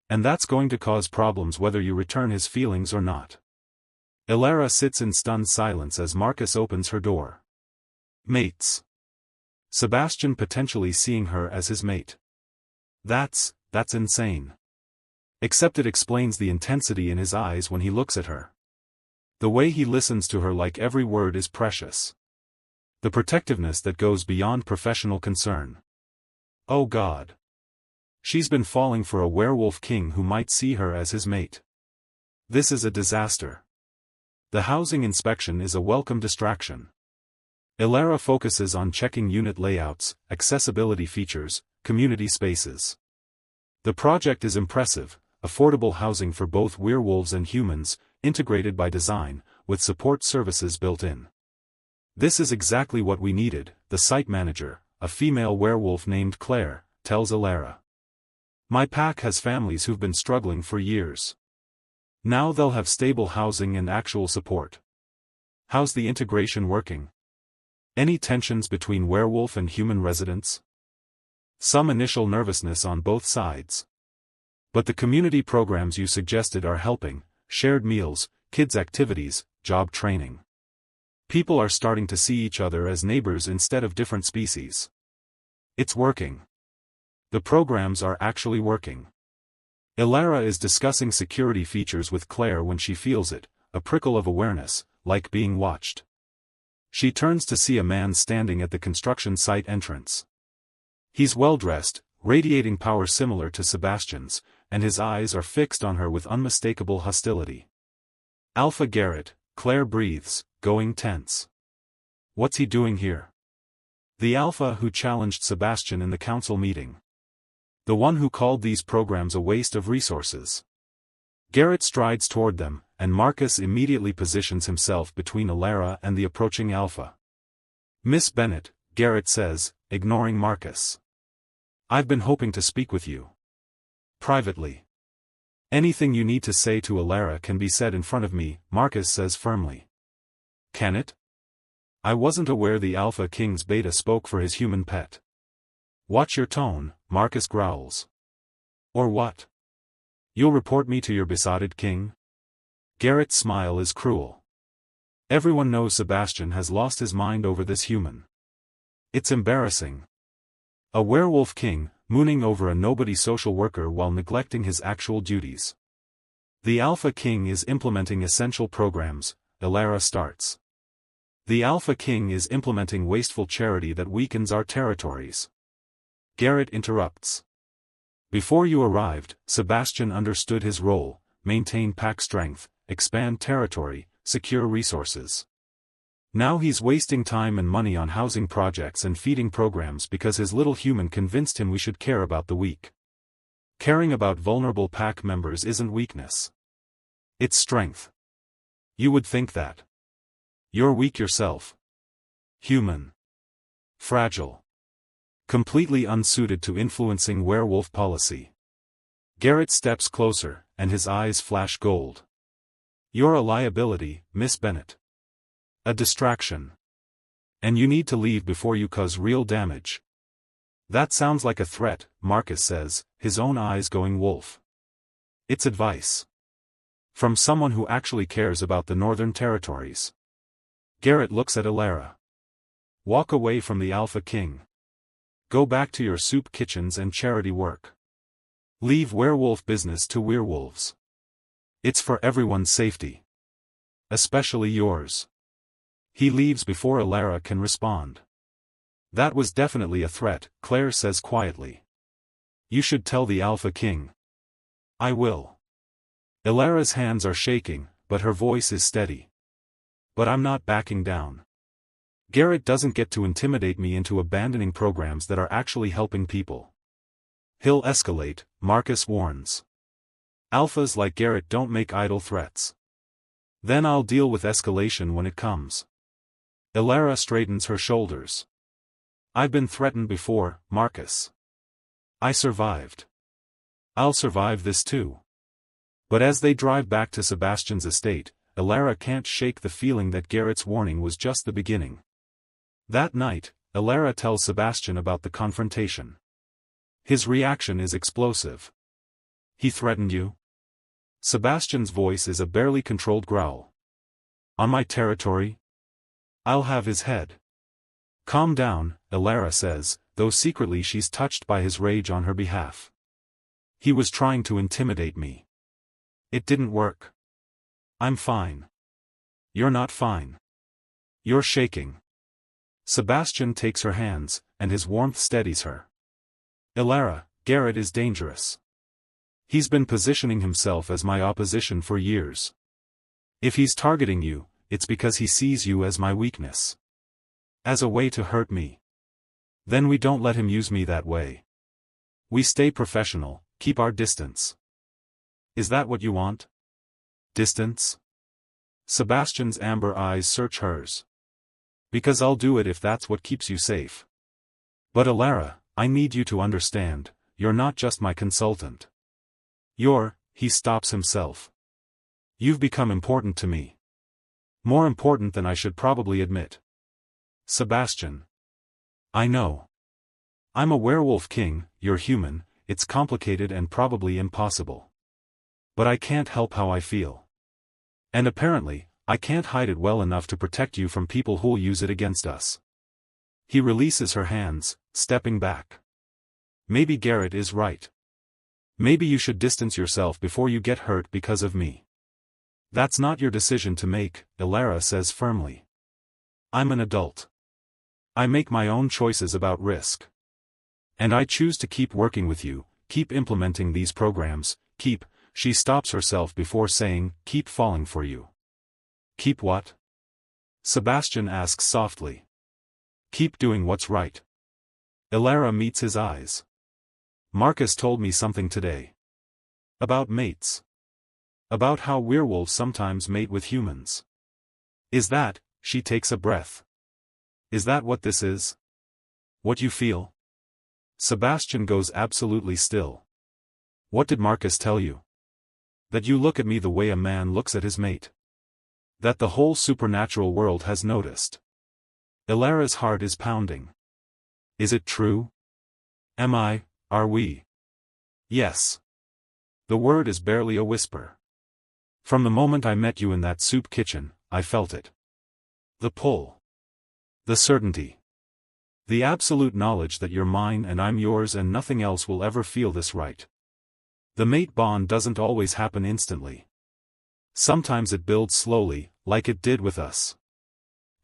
And that's going to cause problems whether you return his feelings or not. Elara sits in stunned silence as Marcus opens her door. Mates. Sebastian potentially seeing her as his mate. That's insane. Except it explains the intensity in his eyes when he looks at her. The way he listens to her like every word is precious. The protectiveness that goes beyond professional concern. Oh God. She's been falling for a werewolf king who might see her as his mate. This is a disaster. The housing inspection is a welcome distraction. Elara focuses on checking unit layouts, accessibility features, community spaces. The project is impressive, affordable housing for both werewolves and humans, integrated by design, with support services built in. This is exactly what we needed, the site manager, a female werewolf named Claire, tells Elara. My pack has families who've been struggling for years. Now they'll have stable housing and actual support. How's the integration working? Any tensions between werewolf and human residents? Some initial nervousness on both sides. But the community programs you suggested are helping, shared meals, kids' activities, job training. People are starting to see each other as neighbors instead of different species. It's working. The programs are actually working. Elara is discussing security features with Claire when she feels it, a prickle of awareness, like being watched. She turns to see a man standing at the construction site entrance. He's well-dressed, radiating power similar to Sebastian's, and his eyes are fixed on her with unmistakable hostility. Alpha Garrett, Claire breathes, going tense. What's he doing here? The Alpha who challenged Sebastian in the council meeting. The one who called these programs a waste of resources. Garrett strides toward them, and Marcus immediately positions himself between Elara and the approaching Alpha. Miss Bennett, Garrett says, ignoring Marcus. I've been hoping to speak with you. Privately. Anything you need to say to Elara can be said in front of me, Marcus says firmly. Can it? I wasn't aware the Alpha King's beta spoke for his human pet. Watch your tone, Marcus growls. Or what? You'll report me to your besotted king? Garrett's smile is cruel. Everyone knows Sebastian has lost his mind over this human. It's embarrassing. A werewolf king, mooning over a nobody social worker while neglecting his actual duties. The Alpha King is implementing essential programs, Elara starts. The Alpha King is implementing wasteful charity that weakens our territories. Garrett interrupts. Before you arrived, Sebastian understood his role, maintain pack strength, expand territory, secure resources. Now he's wasting time and money on housing projects and feeding programs because his little human convinced him we should care about the weak. Caring about vulnerable pack members isn't weakness. It's strength. You would think that. You're weak yourself. Human. Fragile. Completely unsuited to influencing werewolf policy. Garrett steps closer, and his eyes flash gold. You're a liability, Miss Bennett. A distraction. And you need to leave before you cause real damage. That sounds like a threat, Marcus says, his own eyes going wolf. It's advice. From someone who actually cares about the Northern Territories. Garrett looks at Elara. Walk away from the Alpha King. Go back to your soup kitchens and charity work. Leave werewolf business to werewolves. It's for everyone's safety. Especially yours. He leaves before Elara can respond. That was definitely a threat, Claire says quietly. You should tell the Alpha King. I will. Elara's hands are shaking, but her voice is steady. But I'm not backing down. Garrett doesn't get to intimidate me into abandoning programs that are actually helping people. He'll escalate, Marcus warns. Alphas like Garrett don't make idle threats. Then I'll deal with escalation when it comes. Elara straightens her shoulders. I've been threatened before, Marcus. I survived. I'll survive this too. But as they drive back to Sebastian's estate, Elara can't shake the feeling that Garrett's warning was just the beginning. That night, Elara tells Sebastian about the confrontation. His reaction is explosive. "He threatened you?" Sebastian's voice is a barely controlled growl. "On my territory? I'll have his head." "Calm down," Elara says, though secretly she's touched by his rage on her behalf. "He was trying to intimidate me. It didn't work. I'm fine." "You're not fine. You're shaking." Sebastian takes her hands, and his warmth steadies her. "Elara, Garrett is dangerous. He's been positioning himself as my opposition for years. If he's targeting you, it's because he sees you as my weakness. As a way to hurt me. Then we don't let him use me that way. We stay professional, keep our distance." "Is that what you want? Distance?" Sebastian's amber eyes search hers. "Because I'll do it if that's what keeps you safe. But Elara, I need you to understand, you're not just my consultant. He stops himself. "You've become important to me. More important than I should probably admit." "Sebastian. I know. I'm a werewolf king, you're human, it's complicated and probably impossible. But I can't help how I feel. And apparently, I can't hide it well enough to protect you from people who'll use it against us." He releases her hands, stepping back. "Maybe Garrett is right. Maybe you should distance yourself before you get hurt because of me." "That's not your decision to make," Elara says firmly. "I'm an adult. I make my own choices about risk. And I choose to keep working with you, keep implementing these programs, she stops herself before saying, "keep falling for you." "Keep what?" Sebastian asks softly. "Keep doing what's right." Elara meets his eyes. "Marcus told me something today. About mates. About how werewolves sometimes mate with humans. Is that," she takes a breath. "Is that what this is? What you feel?" Sebastian goes absolutely still. "What did Marcus tell you?" "That you look at me the way a man looks at his mate. That the whole supernatural world has noticed." Elara's heart is pounding. "Is it true? Are we?" "Yes." The word is barely a whisper. "From the moment I met you in that soup kitchen, I felt it. The pull. The certainty. The absolute knowledge that you're mine and I'm yours and nothing else will ever feel this right. The mate bond doesn't always happen instantly. Sometimes it builds slowly, like it did with us.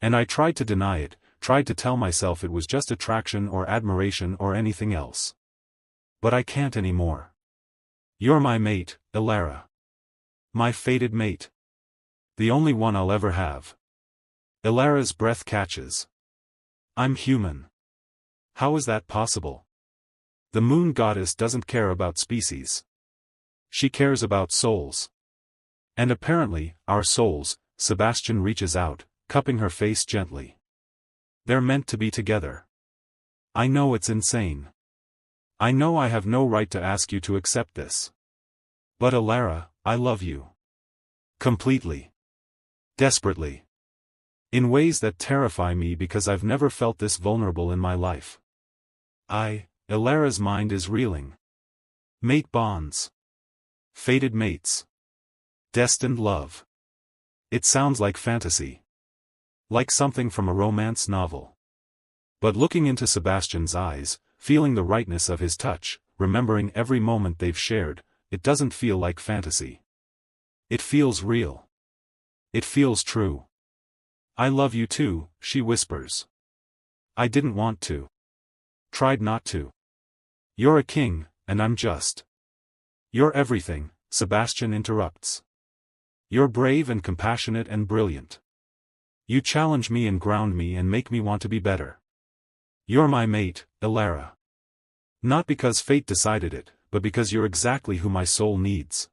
And I tried to deny it, tried to tell myself it was just attraction or admiration or anything else. But I can't anymore. You're my mate, Elara. My fated mate. The only one I'll ever have." Elara's breath catches. "I'm human. How is that possible? The moon goddess doesn't care about species. She cares about souls. And apparently, our souls," Sebastian reaches out, cupping her face gently. "They're meant to be together. I know it's insane. I know I have no right to ask you to accept this. But Elara, I love you. Completely. Desperately. In ways that terrify me because I've never felt this vulnerable in my life." Elara's mind is reeling. Mate bonds. Fated mates. Destined love. It sounds like fantasy. Like something from a romance novel. But looking into Sebastian's eyes, feeling the rightness of his touch, remembering every moment they've shared, it doesn't feel like fantasy. It feels real. It feels true. "I love you too," she whispers. "I didn't want to. Tried not to. You're a king, and I'm just. You're everything," Sebastian interrupts. "You're brave and compassionate and brilliant. You challenge me and ground me and make me want to be better. You're my mate, Elara. Not because fate decided it, but because you're exactly who my soul needs.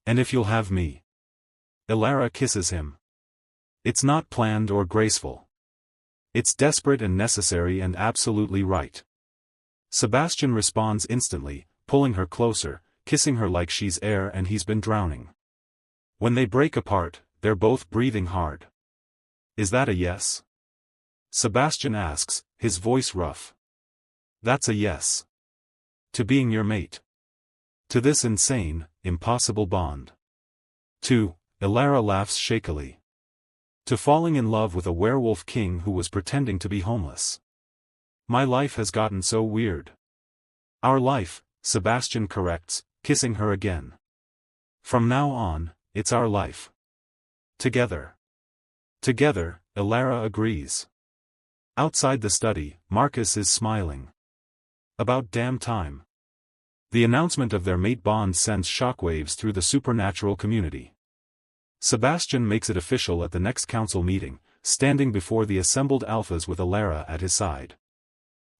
And if you'll have me." Elara kisses him. It's not planned or graceful. It's desperate and necessary and absolutely right. Sebastian responds instantly, pulling her closer, kissing her like she's air and he's been drowning. When they break apart, they're both breathing hard. Is that a yes? Sebastian asks, his voice rough. That's a yes. To being your mate. To this insane, impossible bond. 2. Elara laughs shakily. To falling in love with a werewolf king who was pretending to be homeless. My life has gotten so weird. Our life, Sebastian corrects, kissing her again. From now on, it's our life. Together. Together, Elara agrees. Outside the study, Marcus is smiling. About damn time. The announcement of their mate bond sends shockwaves through the supernatural community. Sebastian makes it official at the next council meeting, standing before the assembled alphas with Elara at his side.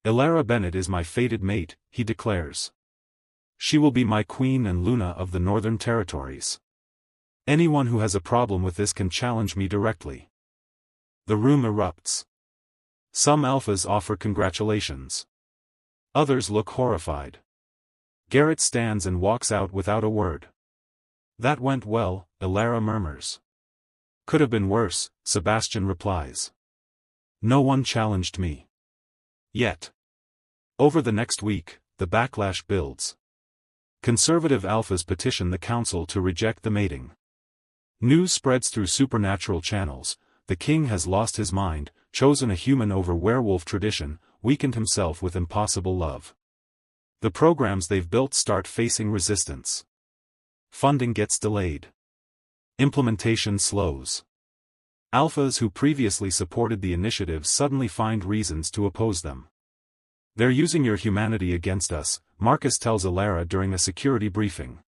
Elara Bennett is my fated mate, he declares. She will be my queen and Luna of the Northern Territories. Anyone who has a problem with this can challenge me directly. The room erupts. Some alphas offer congratulations. Others look horrified. Garrett stands and walks out without a word. That went well, Elara murmurs. Could have been worse, Sebastian replies. No one challenged me. Yet. Over the next week, the backlash builds. Conservative alphas petition the council to reject the mating. News spreads through supernatural channels. The king has lost his mind, chosen a human over werewolf tradition, weakened himself with impossible love. The programs they've built start facing resistance. Funding gets delayed. Implementation slows. Alphas who previously supported the initiative suddenly find reasons to oppose them. They're using your humanity against us, Marcus tells Elara during a security briefing.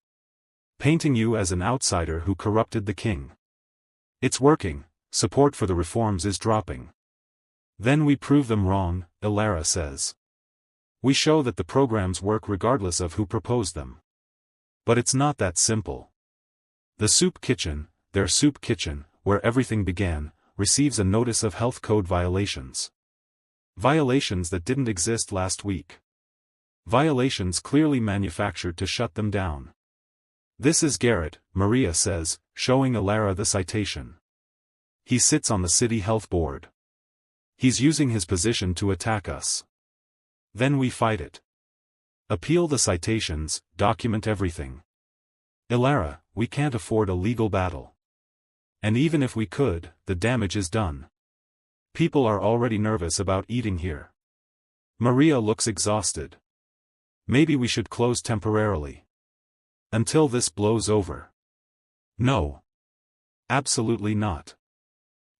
Painting you as an outsider who corrupted the king. It's working, support for the reforms is dropping. Then we prove them wrong, Elara says. We show that the programs work regardless of who proposed them. But it's not that simple. The soup kitchen, their soup kitchen, where everything began, receives a notice of health code violations. Violations that didn't exist last week. Violations clearly manufactured to shut them down. This is Garrett, Maria says, showing Elara the citation. He sits on the city health board. He's using his position to attack us. Then we fight it. Appeal the citations, document everything. Elara, we can't afford a legal battle. And even if we could, the damage is done. People are already nervous about eating here. Maria looks exhausted. Maybe we should close temporarily. Until this blows over. No. Absolutely not.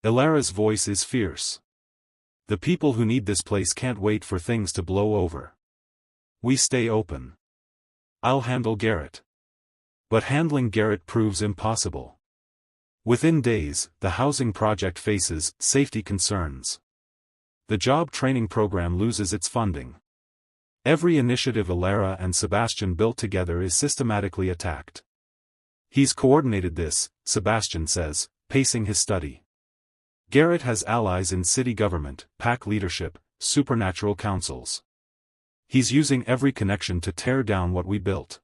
Elara's voice is fierce. The people who need this place can't wait for things to blow over. We stay open. I'll handle Garrett. But handling Garrett proves impossible. Within days, the housing project faces safety concerns. The job training program loses its funding. Every initiative Elara and Sebastian built together is systematically attacked. He's coordinated this, Sebastian says, pacing his study. Garrett has allies in city government, pack leadership, supernatural councils. He's using every connection to tear down what we built.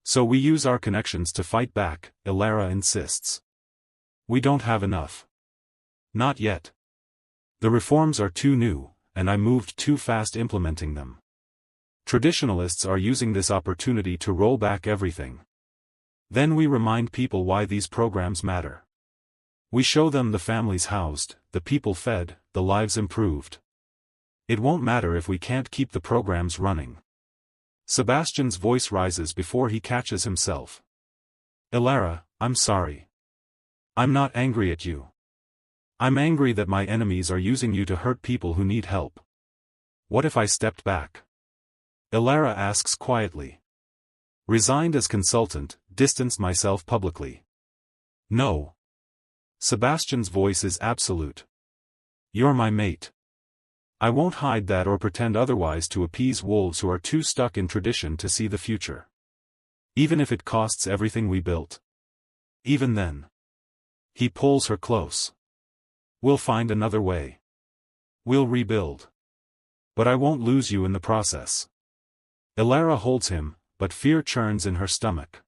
So we use our connections to fight back, Elara insists. We don't have enough. Not yet. The reforms are too new, and I moved too fast implementing them. Traditionalists are using this opportunity to roll back everything. Then we remind people why these programs matter. We show them the families housed, the people fed, the lives improved. It won't matter if we can't keep the programs running. Sebastian's voice rises before he catches himself. Elara, I'm sorry. I'm not angry at you. I'm angry that my enemies are using you to hurt people who need help. What if I stepped back? Elara asks quietly. Resigned as consultant, distanced myself publicly. No. Sebastian's voice is absolute. You're my mate. I won't hide that or pretend otherwise to appease wolves who are too stuck in tradition to see the future. Even if it costs everything we built. Even then. He pulls her close. We'll find another way. We'll rebuild. But I won't lose you in the process. Elara holds him, but fear churns in her stomach.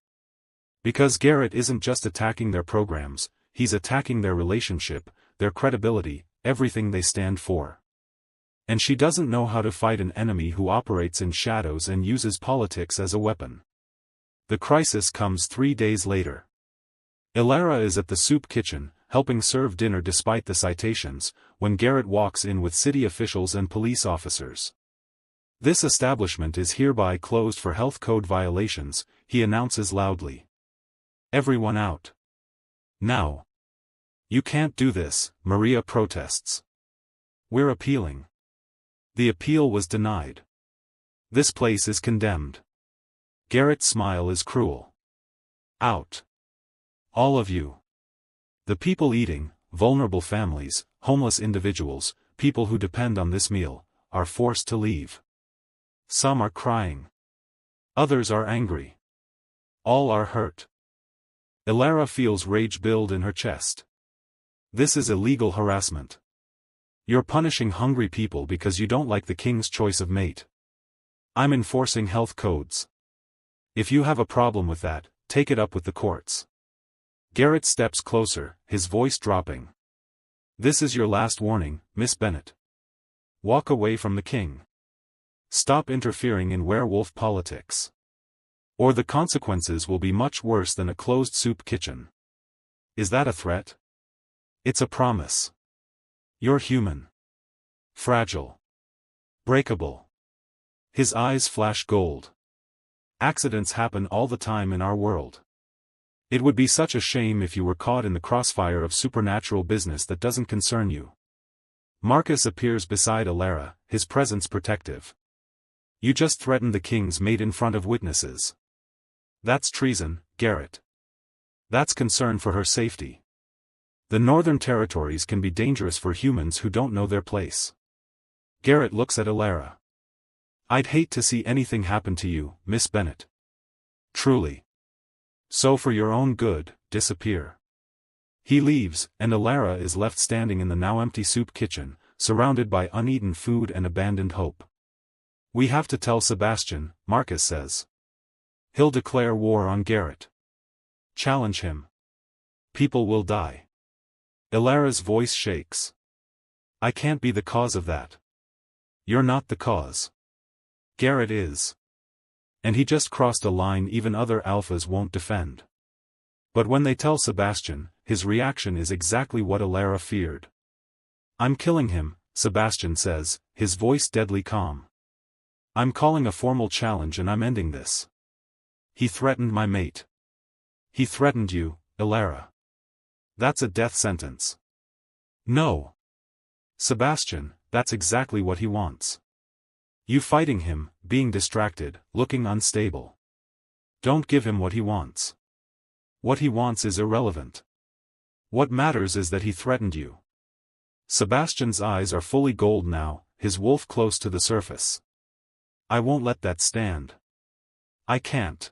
Because Garrett isn't just attacking their programs, he's attacking their relationship, their credibility, everything they stand for. And she doesn't know how to fight an enemy who operates in shadows and uses politics as a weapon. The crisis comes 3 days later. Elara is at the soup kitchen, helping serve dinner despite the citations, when Garrett walks in with city officials and police officers. This establishment is hereby closed for health code violations, he announces loudly. Everyone out. Now. You can't do this, Maria protests. We're appealing. The appeal was denied. This place is condemned. Garrett's smile is cruel. Out. All of you. The people eating, vulnerable families, homeless individuals, people who depend on this meal, are forced to leave. Some are crying. Others are angry. All are hurt. Elara feels rage build in her chest. This is illegal harassment. You're punishing hungry people because you don't like the king's choice of mate. I'm enforcing health codes. If you have a problem with that, take it up with the courts. Garrett steps closer, his voice dropping. This is your last warning, Miss Bennett. Walk away from the king. Stop interfering in werewolf politics. Or the consequences will be much worse than a closed soup kitchen. Is that a threat? It's a promise. You're human. Fragile. Breakable. His eyes flash gold. Accidents happen all the time in our world. It would be such a shame if you were caught in the crossfire of supernatural business that doesn't concern you. Marcus appears beside Elara, his presence protective. You just threatened the king's mate in front of witnesses. That's treason, Garrett. That's concern for her safety. The Northern Territories can be dangerous for humans who don't know their place. Garrett looks at Elara. I'd hate to see anything happen to you, Miss Bennett. Truly. So for your own good, disappear. He leaves, and Elara is left standing in the now empty soup kitchen, surrounded by uneaten food and abandoned hope. We have to tell Sebastian, Marcus says. He'll declare war on Garrett. Challenge him. People will die. Elara's voice shakes. I can't be the cause of that. You're not the cause. Garrett is. And he just crossed a line even other alphas won't defend. But when they tell Sebastian, his reaction is exactly what Elara feared. I'm killing him, Sebastian says, his voice deadly calm. I'm calling a formal challenge and I'm ending this. He threatened my mate. He threatened you, Elara. That's a death sentence. No. Sebastian, that's exactly what he wants. You fighting him, being distracted, looking unstable. Don't give him what he wants. What he wants is irrelevant. What matters is that he threatened you. Sebastian's eyes are fully gold now, his wolf close to the surface. I won't let that stand. I can't.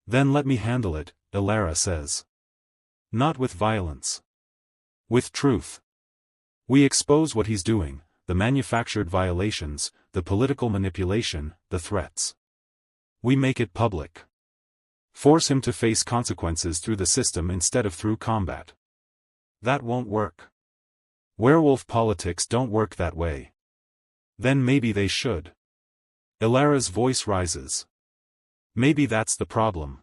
Then let me handle it, Elara says. Not with violence. With truth. We expose what he's doing, the manufactured violations, the political manipulation, the threats. We make it public. Force him to face consequences through the system instead of through combat. That won't work. Werewolf politics don't work that way. Then maybe they should. Elara's voice rises. Maybe that's the problem.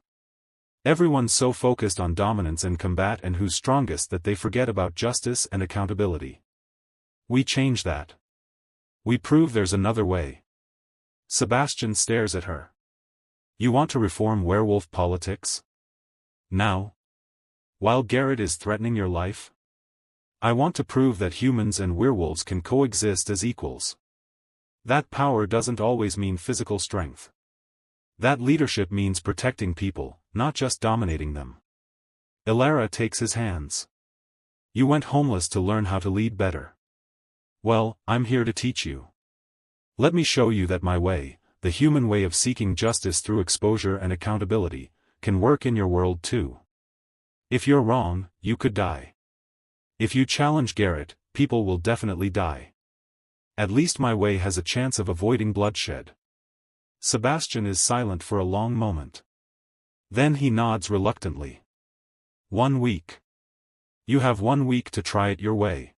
Everyone's so focused on dominance and combat and who's strongest that they forget about justice and accountability. We change that. We prove there's another way. Sebastian stares at her. You want to reform werewolf politics? Now? While Garrett is threatening your life? I want to prove that humans and werewolves can coexist as equals. That power doesn't always mean physical strength. That leadership means protecting people, not just dominating them. Elara takes his hands. You went homeless to learn how to lead better. Well, I'm here to teach you. Let me show you that my way, the human way of seeking justice through exposure and accountability, can work in your world too. If you're wrong, you could die. If you challenge Garrett, people will definitely die. At least my way has a chance of avoiding bloodshed. Sebastian is silent for a long moment. Then he nods reluctantly. 1 week. You have 1 week to try it your way.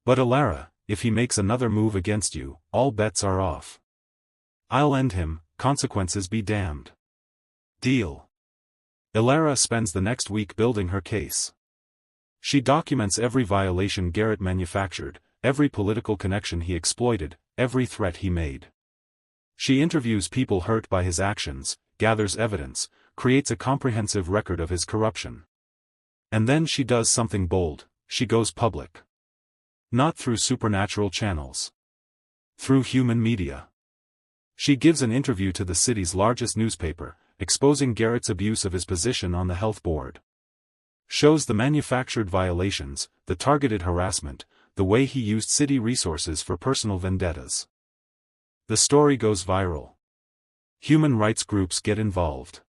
But Elara, if he makes another move against you, all bets are off. I'll end him, consequences be damned. Deal. Elara spends the next week building her case. She documents every violation Garrett manufactured, every political connection he exploited, every threat he made. She interviews people hurt by his actions, gathers evidence, creates a comprehensive record of his corruption. And then she does something bold, she goes public. Not through supernatural channels. Through human media. She gives an interview to the city's largest newspaper, exposing Garrett's abuse of his position on the health board. Shows the manufactured violations, the targeted harassment, the way he used city resources for personal vendettas. The story goes viral. Human rights groups get involved.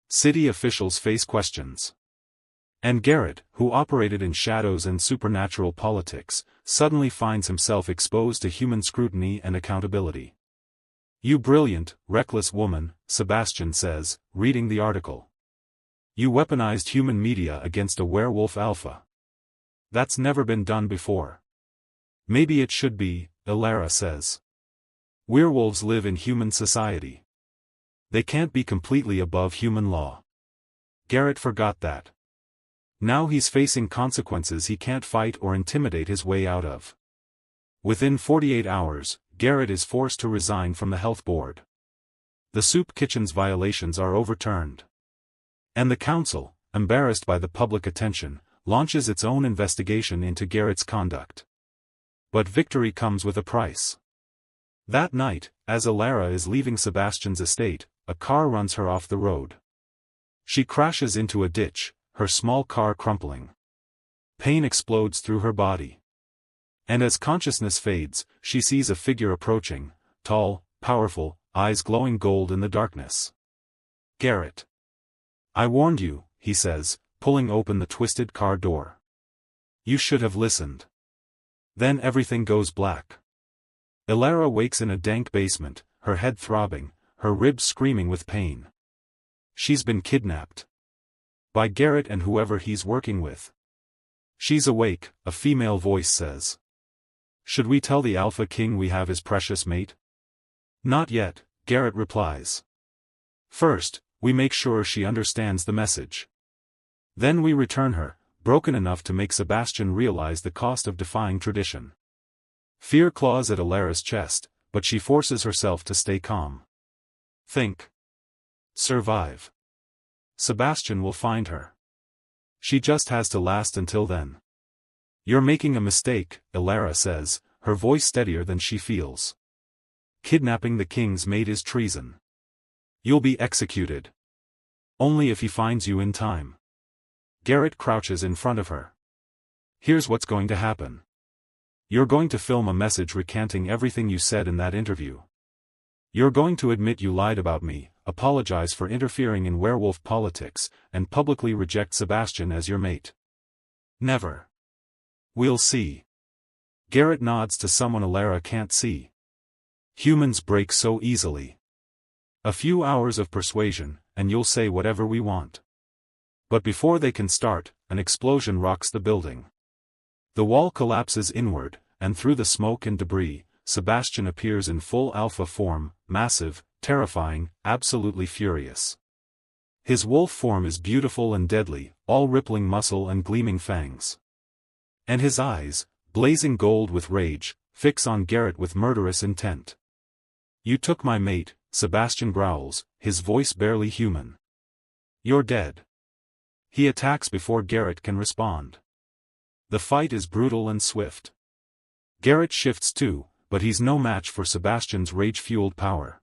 City officials face questions. And Garrett, who operated in shadows and supernatural politics, suddenly finds himself exposed to human scrutiny and accountability. "You brilliant, reckless woman," Sebastian says, reading the article. "You weaponized human media against a werewolf alpha. That's never been done before." "Maybe it should be," Elara says. "Werewolves live in human society. They can't be completely above human law." Garrett forgot that. Now he's facing consequences he can't fight or intimidate his way out of. Within 48 hours, Garrett is forced to resign from the health board. The soup kitchen's violations are overturned. And the council, embarrassed by the public attention, launches its own investigation into Garrett's conduct. But victory comes with a price. That night, as Elara is leaving Sebastian's estate, a car runs her off the road. She crashes into a ditch, her small car crumpling. Pain explodes through her body. And as consciousness fades, she sees a figure approaching, tall, powerful, eyes glowing gold in the darkness. "Garrett. I warned you," he says, pulling open the twisted car door. "You should have listened." Then everything goes black. Elara wakes in a dank basement, her head throbbing, her ribs screaming with pain. She's been kidnapped. By Garrett and whoever he's working with. She's awake, a female voice says. "Should we tell the Alpha King we have his precious mate?" "Not yet," Garrett replies. "First, we make sure she understands the message. Then we return her, broken enough to make Sebastian realize the cost of defying tradition." Fear claws at Elara's chest, but she forces herself to stay calm. Think. Survive. Sebastian will find her. She just has to last until then. "You're making a mistake," Elara says, her voice steadier than she feels. "Kidnapping the king's mate is treason. You'll be executed. Only if he finds you in time." Garrett crouches in front of her. "Here's what's going to happen. You're going to film a message recanting everything you said in that interview. You're going to admit you lied about me, apologize for interfering in werewolf politics, and publicly reject Sebastian as your mate." "Never." "We'll see." Garrett nods to someone Elara can't see. "Humans break so easily. A few hours of persuasion, and you'll say whatever we want." But before they can start, an explosion rocks the building. The wall collapses inward, and through the smoke and debris, Sebastian appears in full alpha form, massive, terrifying, absolutely furious. His wolf form is beautiful and deadly, all rippling muscle and gleaming fangs. And his eyes, blazing gold with rage, fix on Garrett with murderous intent. "You took my mate," Sebastian growls, his voice barely human. "You're dead." He attacks before Garrett can respond. The fight is brutal and swift. Garrett shifts too, but he's no match for Sebastian's rage-fueled power.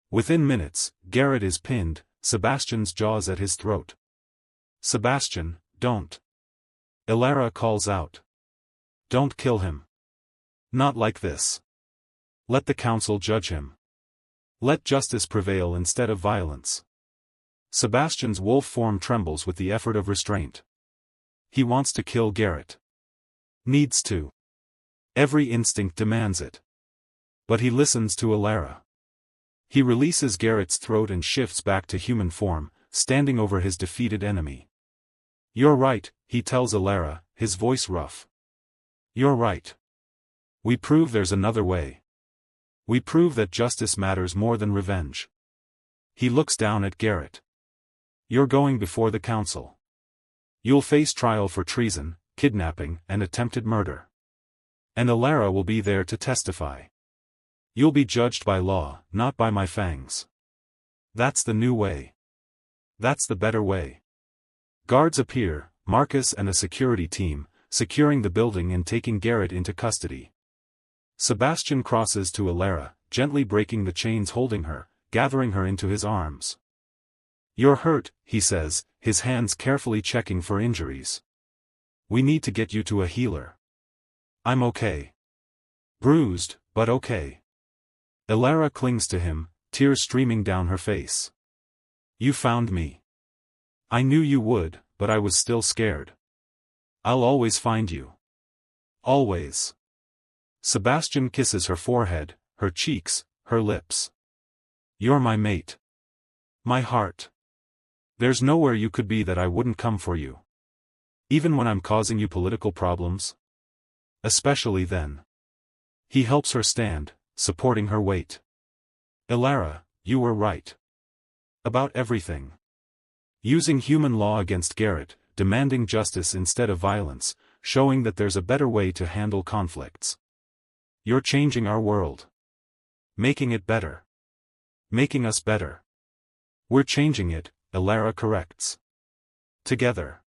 Within minutes, Garrett is pinned, Sebastian's jaws at his throat. "Sebastian, don't." Elara calls out. "Don't kill him. Not like this. Let the council judge him. Let justice prevail instead of violence." Sebastian's wolf form trembles with the effort of restraint. He wants to kill Garrett. Needs to. Every instinct demands it. But he listens to Elara. He releases Garrett's throat and shifts back to human form, standing over his defeated enemy. "You're right," he tells Elara, his voice rough. "You're right. We prove there's another way. We prove that justice matters more than revenge." He looks down at Garrett. "You're going before the council. You'll face trial for treason, kidnapping, and attempted murder. And Elara will be there to testify. You'll be judged by law, not by my fangs. That's the new way. That's the better way." Guards appear, Marcus and a security team, securing the building and taking Garrett into custody. Sebastian crosses to Elara, gently breaking the chains holding her, gathering her into his arms. "You're hurt," he says, his hands carefully checking for injuries. "We need to get you to a healer." "I'm okay. Bruised, but okay." Elara clings to him, tears streaming down her face. "You found me. I knew you would, but I was still scared. I'll always find you. Always." Sebastian kisses her forehead, her cheeks, her lips. "You're my mate. My heart. There's nowhere you could be that I wouldn't come for you. Even when I'm causing you political problems. Especially then." He helps her stand, supporting her weight. "Elara, you were right. About everything. Using human law against Garrett, demanding justice instead of violence, showing that there's a better way to handle conflicts. You're changing our world. Making it better. Making us better. We're changing it," Elara corrects. "Together."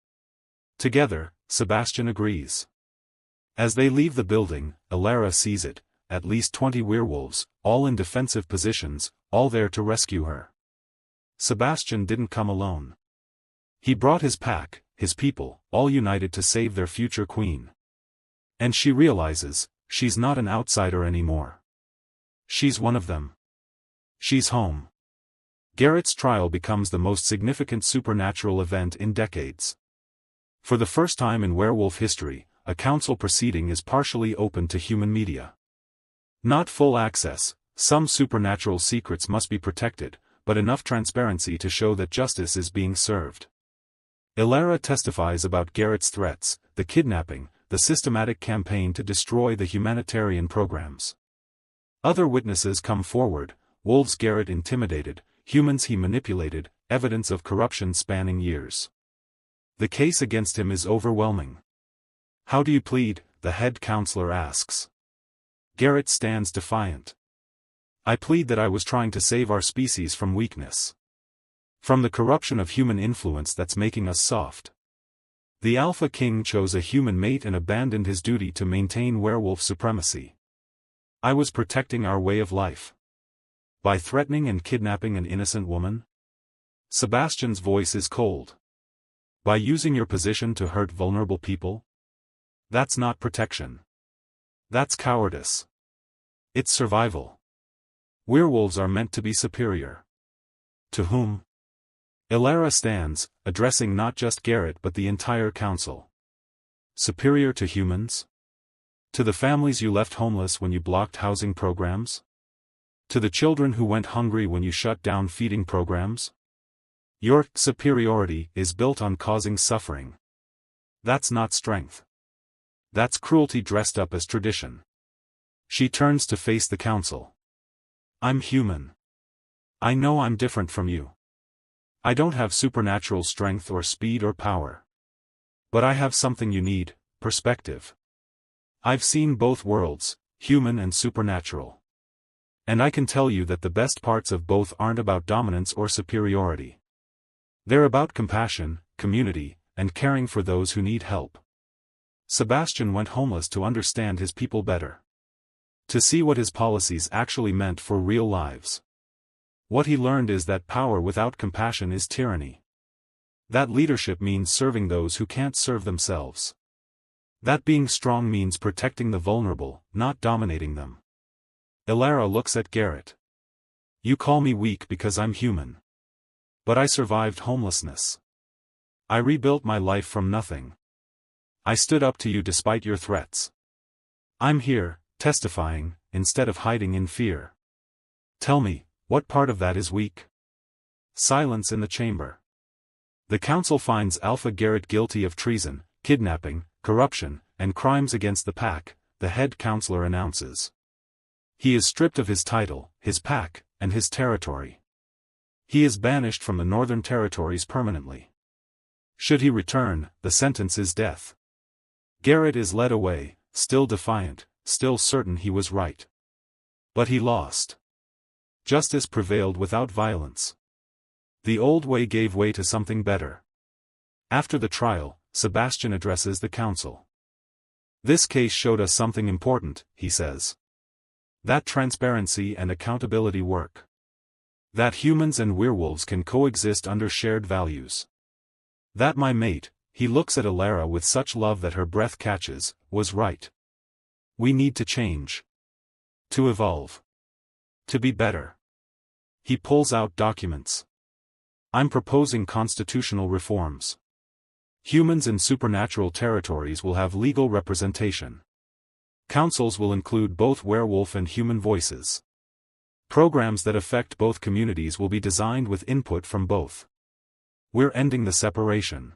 "Together," Sebastian agrees. As they leave the building, Elara sees it, at least 20 werewolves, all in defensive positions, all there to rescue her. Sebastian didn't come alone. He brought his pack, his people, all united to save their future queen. And she realizes, she's not an outsider anymore. She's one of them. She's home. Garrett's trial becomes the most significant supernatural event in decades. For the first time in werewolf history, a council proceeding is partially open to human media. Not full access, some supernatural secrets must be protected, but enough transparency to show that justice is being served. Elara testifies about Garrett's threats, the kidnapping, the systematic campaign to destroy the humanitarian programs. Other witnesses come forward: wolves Garrett intimidated, humans he manipulated, evidence of corruption spanning years. The case against him is overwhelming. "How do you plead?" the head counselor asks. Garrett stands defiant. "I plead that I was trying to save our species from weakness. From the corruption of human influence that's making us soft. The Alpha King chose a human mate and abandoned his duty to maintain werewolf supremacy. I was protecting our way of life. By threatening and kidnapping an innocent woman?" Sebastian's voice is cold. "By using your position to hurt vulnerable people? That's not protection. That's cowardice. It's survival. Werewolves are meant to be superior." "To whom?" Elara stands, addressing not just Garrett but the entire council. "Superior to humans? To the families you left homeless when you blocked housing programs? To the children who went hungry when you shut down feeding programs? Your superiority is built on causing suffering. That's not strength. That's cruelty dressed up as tradition." She turns to face the council. "I'm human. I know I'm different from you. I don't have supernatural strength or speed or power. But I have something you need: perspective. I've seen both worlds, human and supernatural. And I can tell you that the best parts of both aren't about dominance or superiority. They're about compassion, community, and caring for those who need help." Sebastian went homeless to understand his people better. To see what his policies actually meant for real lives. What he learned is that power without compassion is tyranny. That leadership means serving those who can't serve themselves. That being strong means protecting the vulnerable, not dominating them. Elara looks at Garrett. "You call me weak because I'm human. But I survived homelessness. I rebuilt my life from nothing. I stood up to you despite your threats. I'm here, testifying, instead of hiding in fear. Tell me, What part of that is weak? Silence in the chamber. The council finds Alpha Garrett guilty of treason, kidnapping, corruption, and crimes against the pack, the head counselor announces. He is stripped of his title, his pack, and his territory. He is banished from the Northern Territories permanently. Should he return, the sentence is death. Garrett is led away, still defiant, still certain he was right. But he lost. Justice prevailed without violence. The old way gave way to something better. After the trial, Sebastian addresses the council. This case showed us something important, he says. That transparency and accountability work. That humans and werewolves can coexist under shared values. That my mate, he looks at Elara with such love that her breath catches, was right. We need to change. To evolve. To be better. He pulls out documents. I'm proposing constitutional reforms. Humans in supernatural territories will have legal representation. Councils will include both werewolf and human voices. Programs that affect both communities will be designed with input from both. We're ending the separation.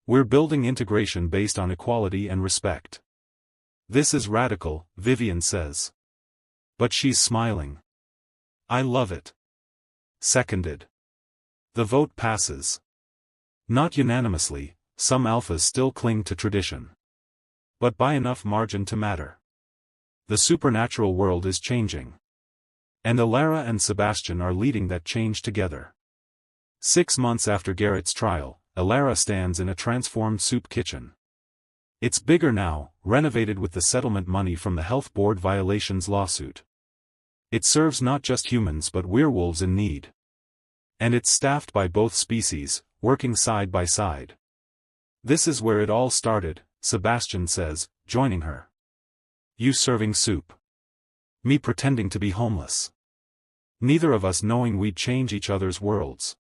We're building integration based on equality and respect. This is radical, Vivian says. But she's smiling. I love it. Seconded. The vote passes. Not unanimously, some alphas still cling to tradition. But by enough margin to matter. The supernatural world is changing. And Elara and Sebastian are leading that change together. 6 months after Garrett's trial, Elara stands in a transformed soup kitchen. It's bigger now, renovated with the settlement money from the health board violations lawsuit. It serves not just humans but werewolves in need. And it's staffed by both species, working side by side. This is where it all started, Sebastian says, joining her. You serving soup. Me pretending to be homeless. Neither of us knowing we'd change each other's worlds.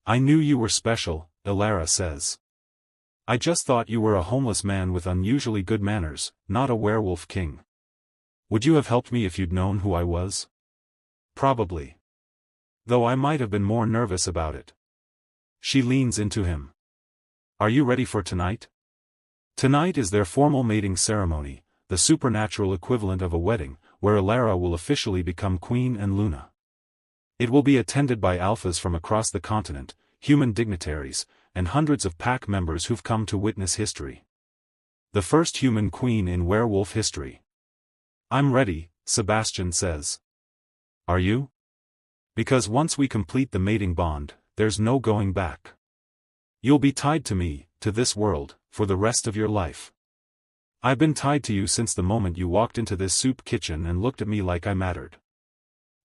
I knew you were special, Elara says. I just thought you were a homeless man with unusually good manners, not a werewolf king. Would you have helped me if you'd known who I was? Probably. Though I might have been more nervous about it. She leans into him. Are you ready for tonight? Tonight is their formal mating ceremony, the supernatural equivalent of a wedding, where Elara will officially become Queen and Luna. It will be attended by alphas from across the continent, human dignitaries, and hundreds of pack members who've come to witness history. The first human queen in werewolf history. I'm ready, Sebastian says. Are you? Because once we complete the mating bond, there's no going back. You'll be tied to me, to this world, for the rest of your life. I've been tied to you since the moment you walked into this soup kitchen and looked at me like I mattered.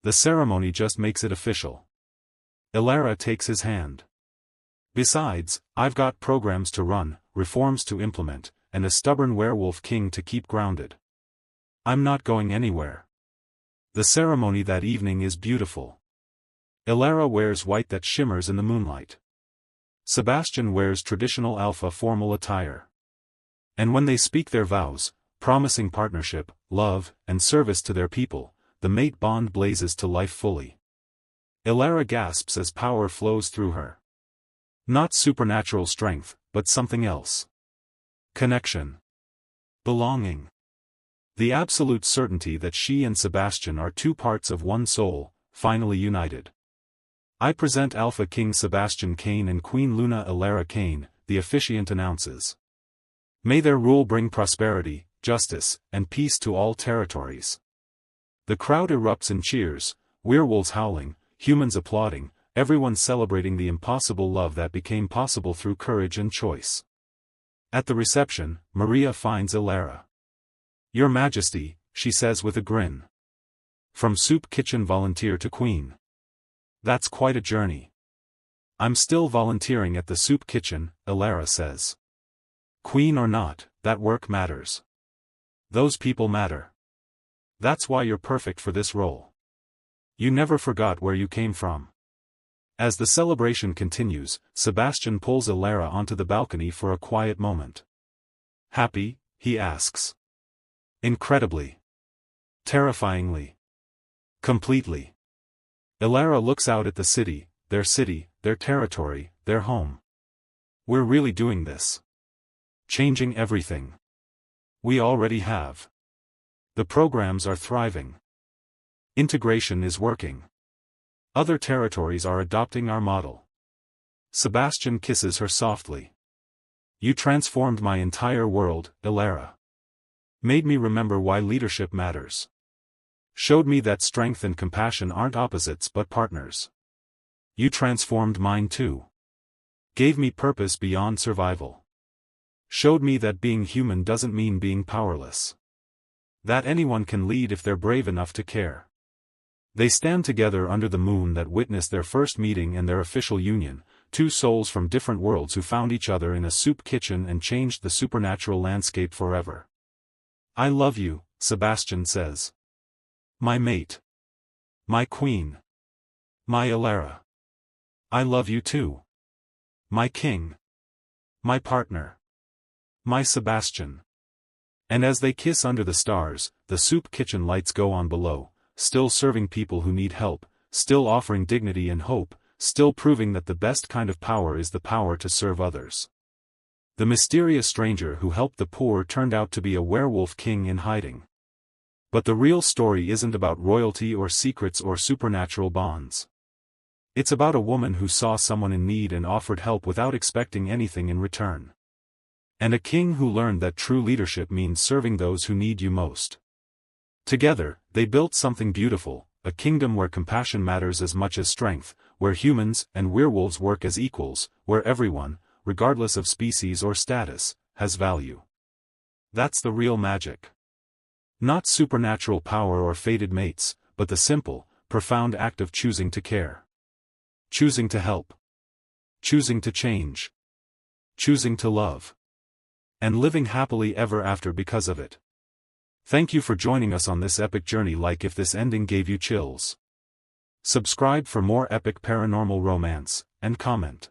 The ceremony just makes it official. Elara takes his hand. Besides, I've got programs to run, reforms to implement, and a stubborn werewolf king to keep grounded. I'm not going anywhere. The ceremony that evening is beautiful. Elara wears white that shimmers in the moonlight. Sebastian wears traditional alpha formal attire. And when they speak their vows, promising partnership, love, and service to their people, the mate bond blazes to life fully. Elara gasps as power flows through her. Not supernatural strength, but something else. Connection. Belonging. The absolute certainty that she and Sebastian are two parts of one soul, finally united. I present Alpha King Sebastian Kane and Queen Luna Elara Kane, the officiant announces. May their rule bring prosperity, justice, and peace to all territories. The crowd erupts in cheers, werewolves howling, humans applauding, everyone celebrating the impossible love that became possible through courage and choice. At the reception, Maria finds Elara. Your Majesty, she says with a grin. From soup kitchen volunteer to queen. That's quite a journey. I'm still volunteering at the soup kitchen, Elara says. Queen or not, that work matters. Those people matter. That's why you're perfect for this role. You never forgot where you came from. As the celebration continues, Sebastian pulls Elara onto the balcony for a quiet moment. Happy? He asks. Incredibly. Terrifyingly. Completely. Elara looks out at the city, their territory, their home. We're really doing this. Changing everything. We already have. The programs are thriving. Integration is working. Other territories are adopting our model. Sebastian kisses her softly. You transformed my entire world, Elara. Made me remember why leadership matters. Showed me that strength and compassion aren't opposites but partners. You transformed mine too. Gave me purpose beyond survival. Showed me that being human doesn't mean being powerless. That anyone can lead if they're brave enough to care. They stand together under the moon that witnessed their first meeting and their official union, two souls from different worlds who found each other in a soup kitchen and changed the supernatural landscape forever. I love you, Sebastian says. My mate. My queen. My Elara. I love you too. My king. My partner. My Sebastian. And as they kiss under the stars, the soup kitchen lights go on below, still serving people who need help, still offering dignity and hope, still proving that the best kind of power is the power to serve others. The mysterious stranger who helped the poor turned out to be a werewolf king in hiding. But the real story isn't about royalty or secrets or supernatural bonds. It's about a woman who saw someone in need and offered help without expecting anything in return. And a king who learned that true leadership means serving those who need you most. Together, they built something beautiful, a kingdom where compassion matters as much as strength, where humans and werewolves work as equals, where everyone, regardless of species or status, has value. That's the real magic. Not supernatural power or fated mates, but the simple, profound act of choosing to care. Choosing to help. Choosing to change. Choosing to love. And living happily ever after because of it. Thank you for joining us on this epic journey. Like if this ending gave you chills. Subscribe for more epic paranormal romance, and comment.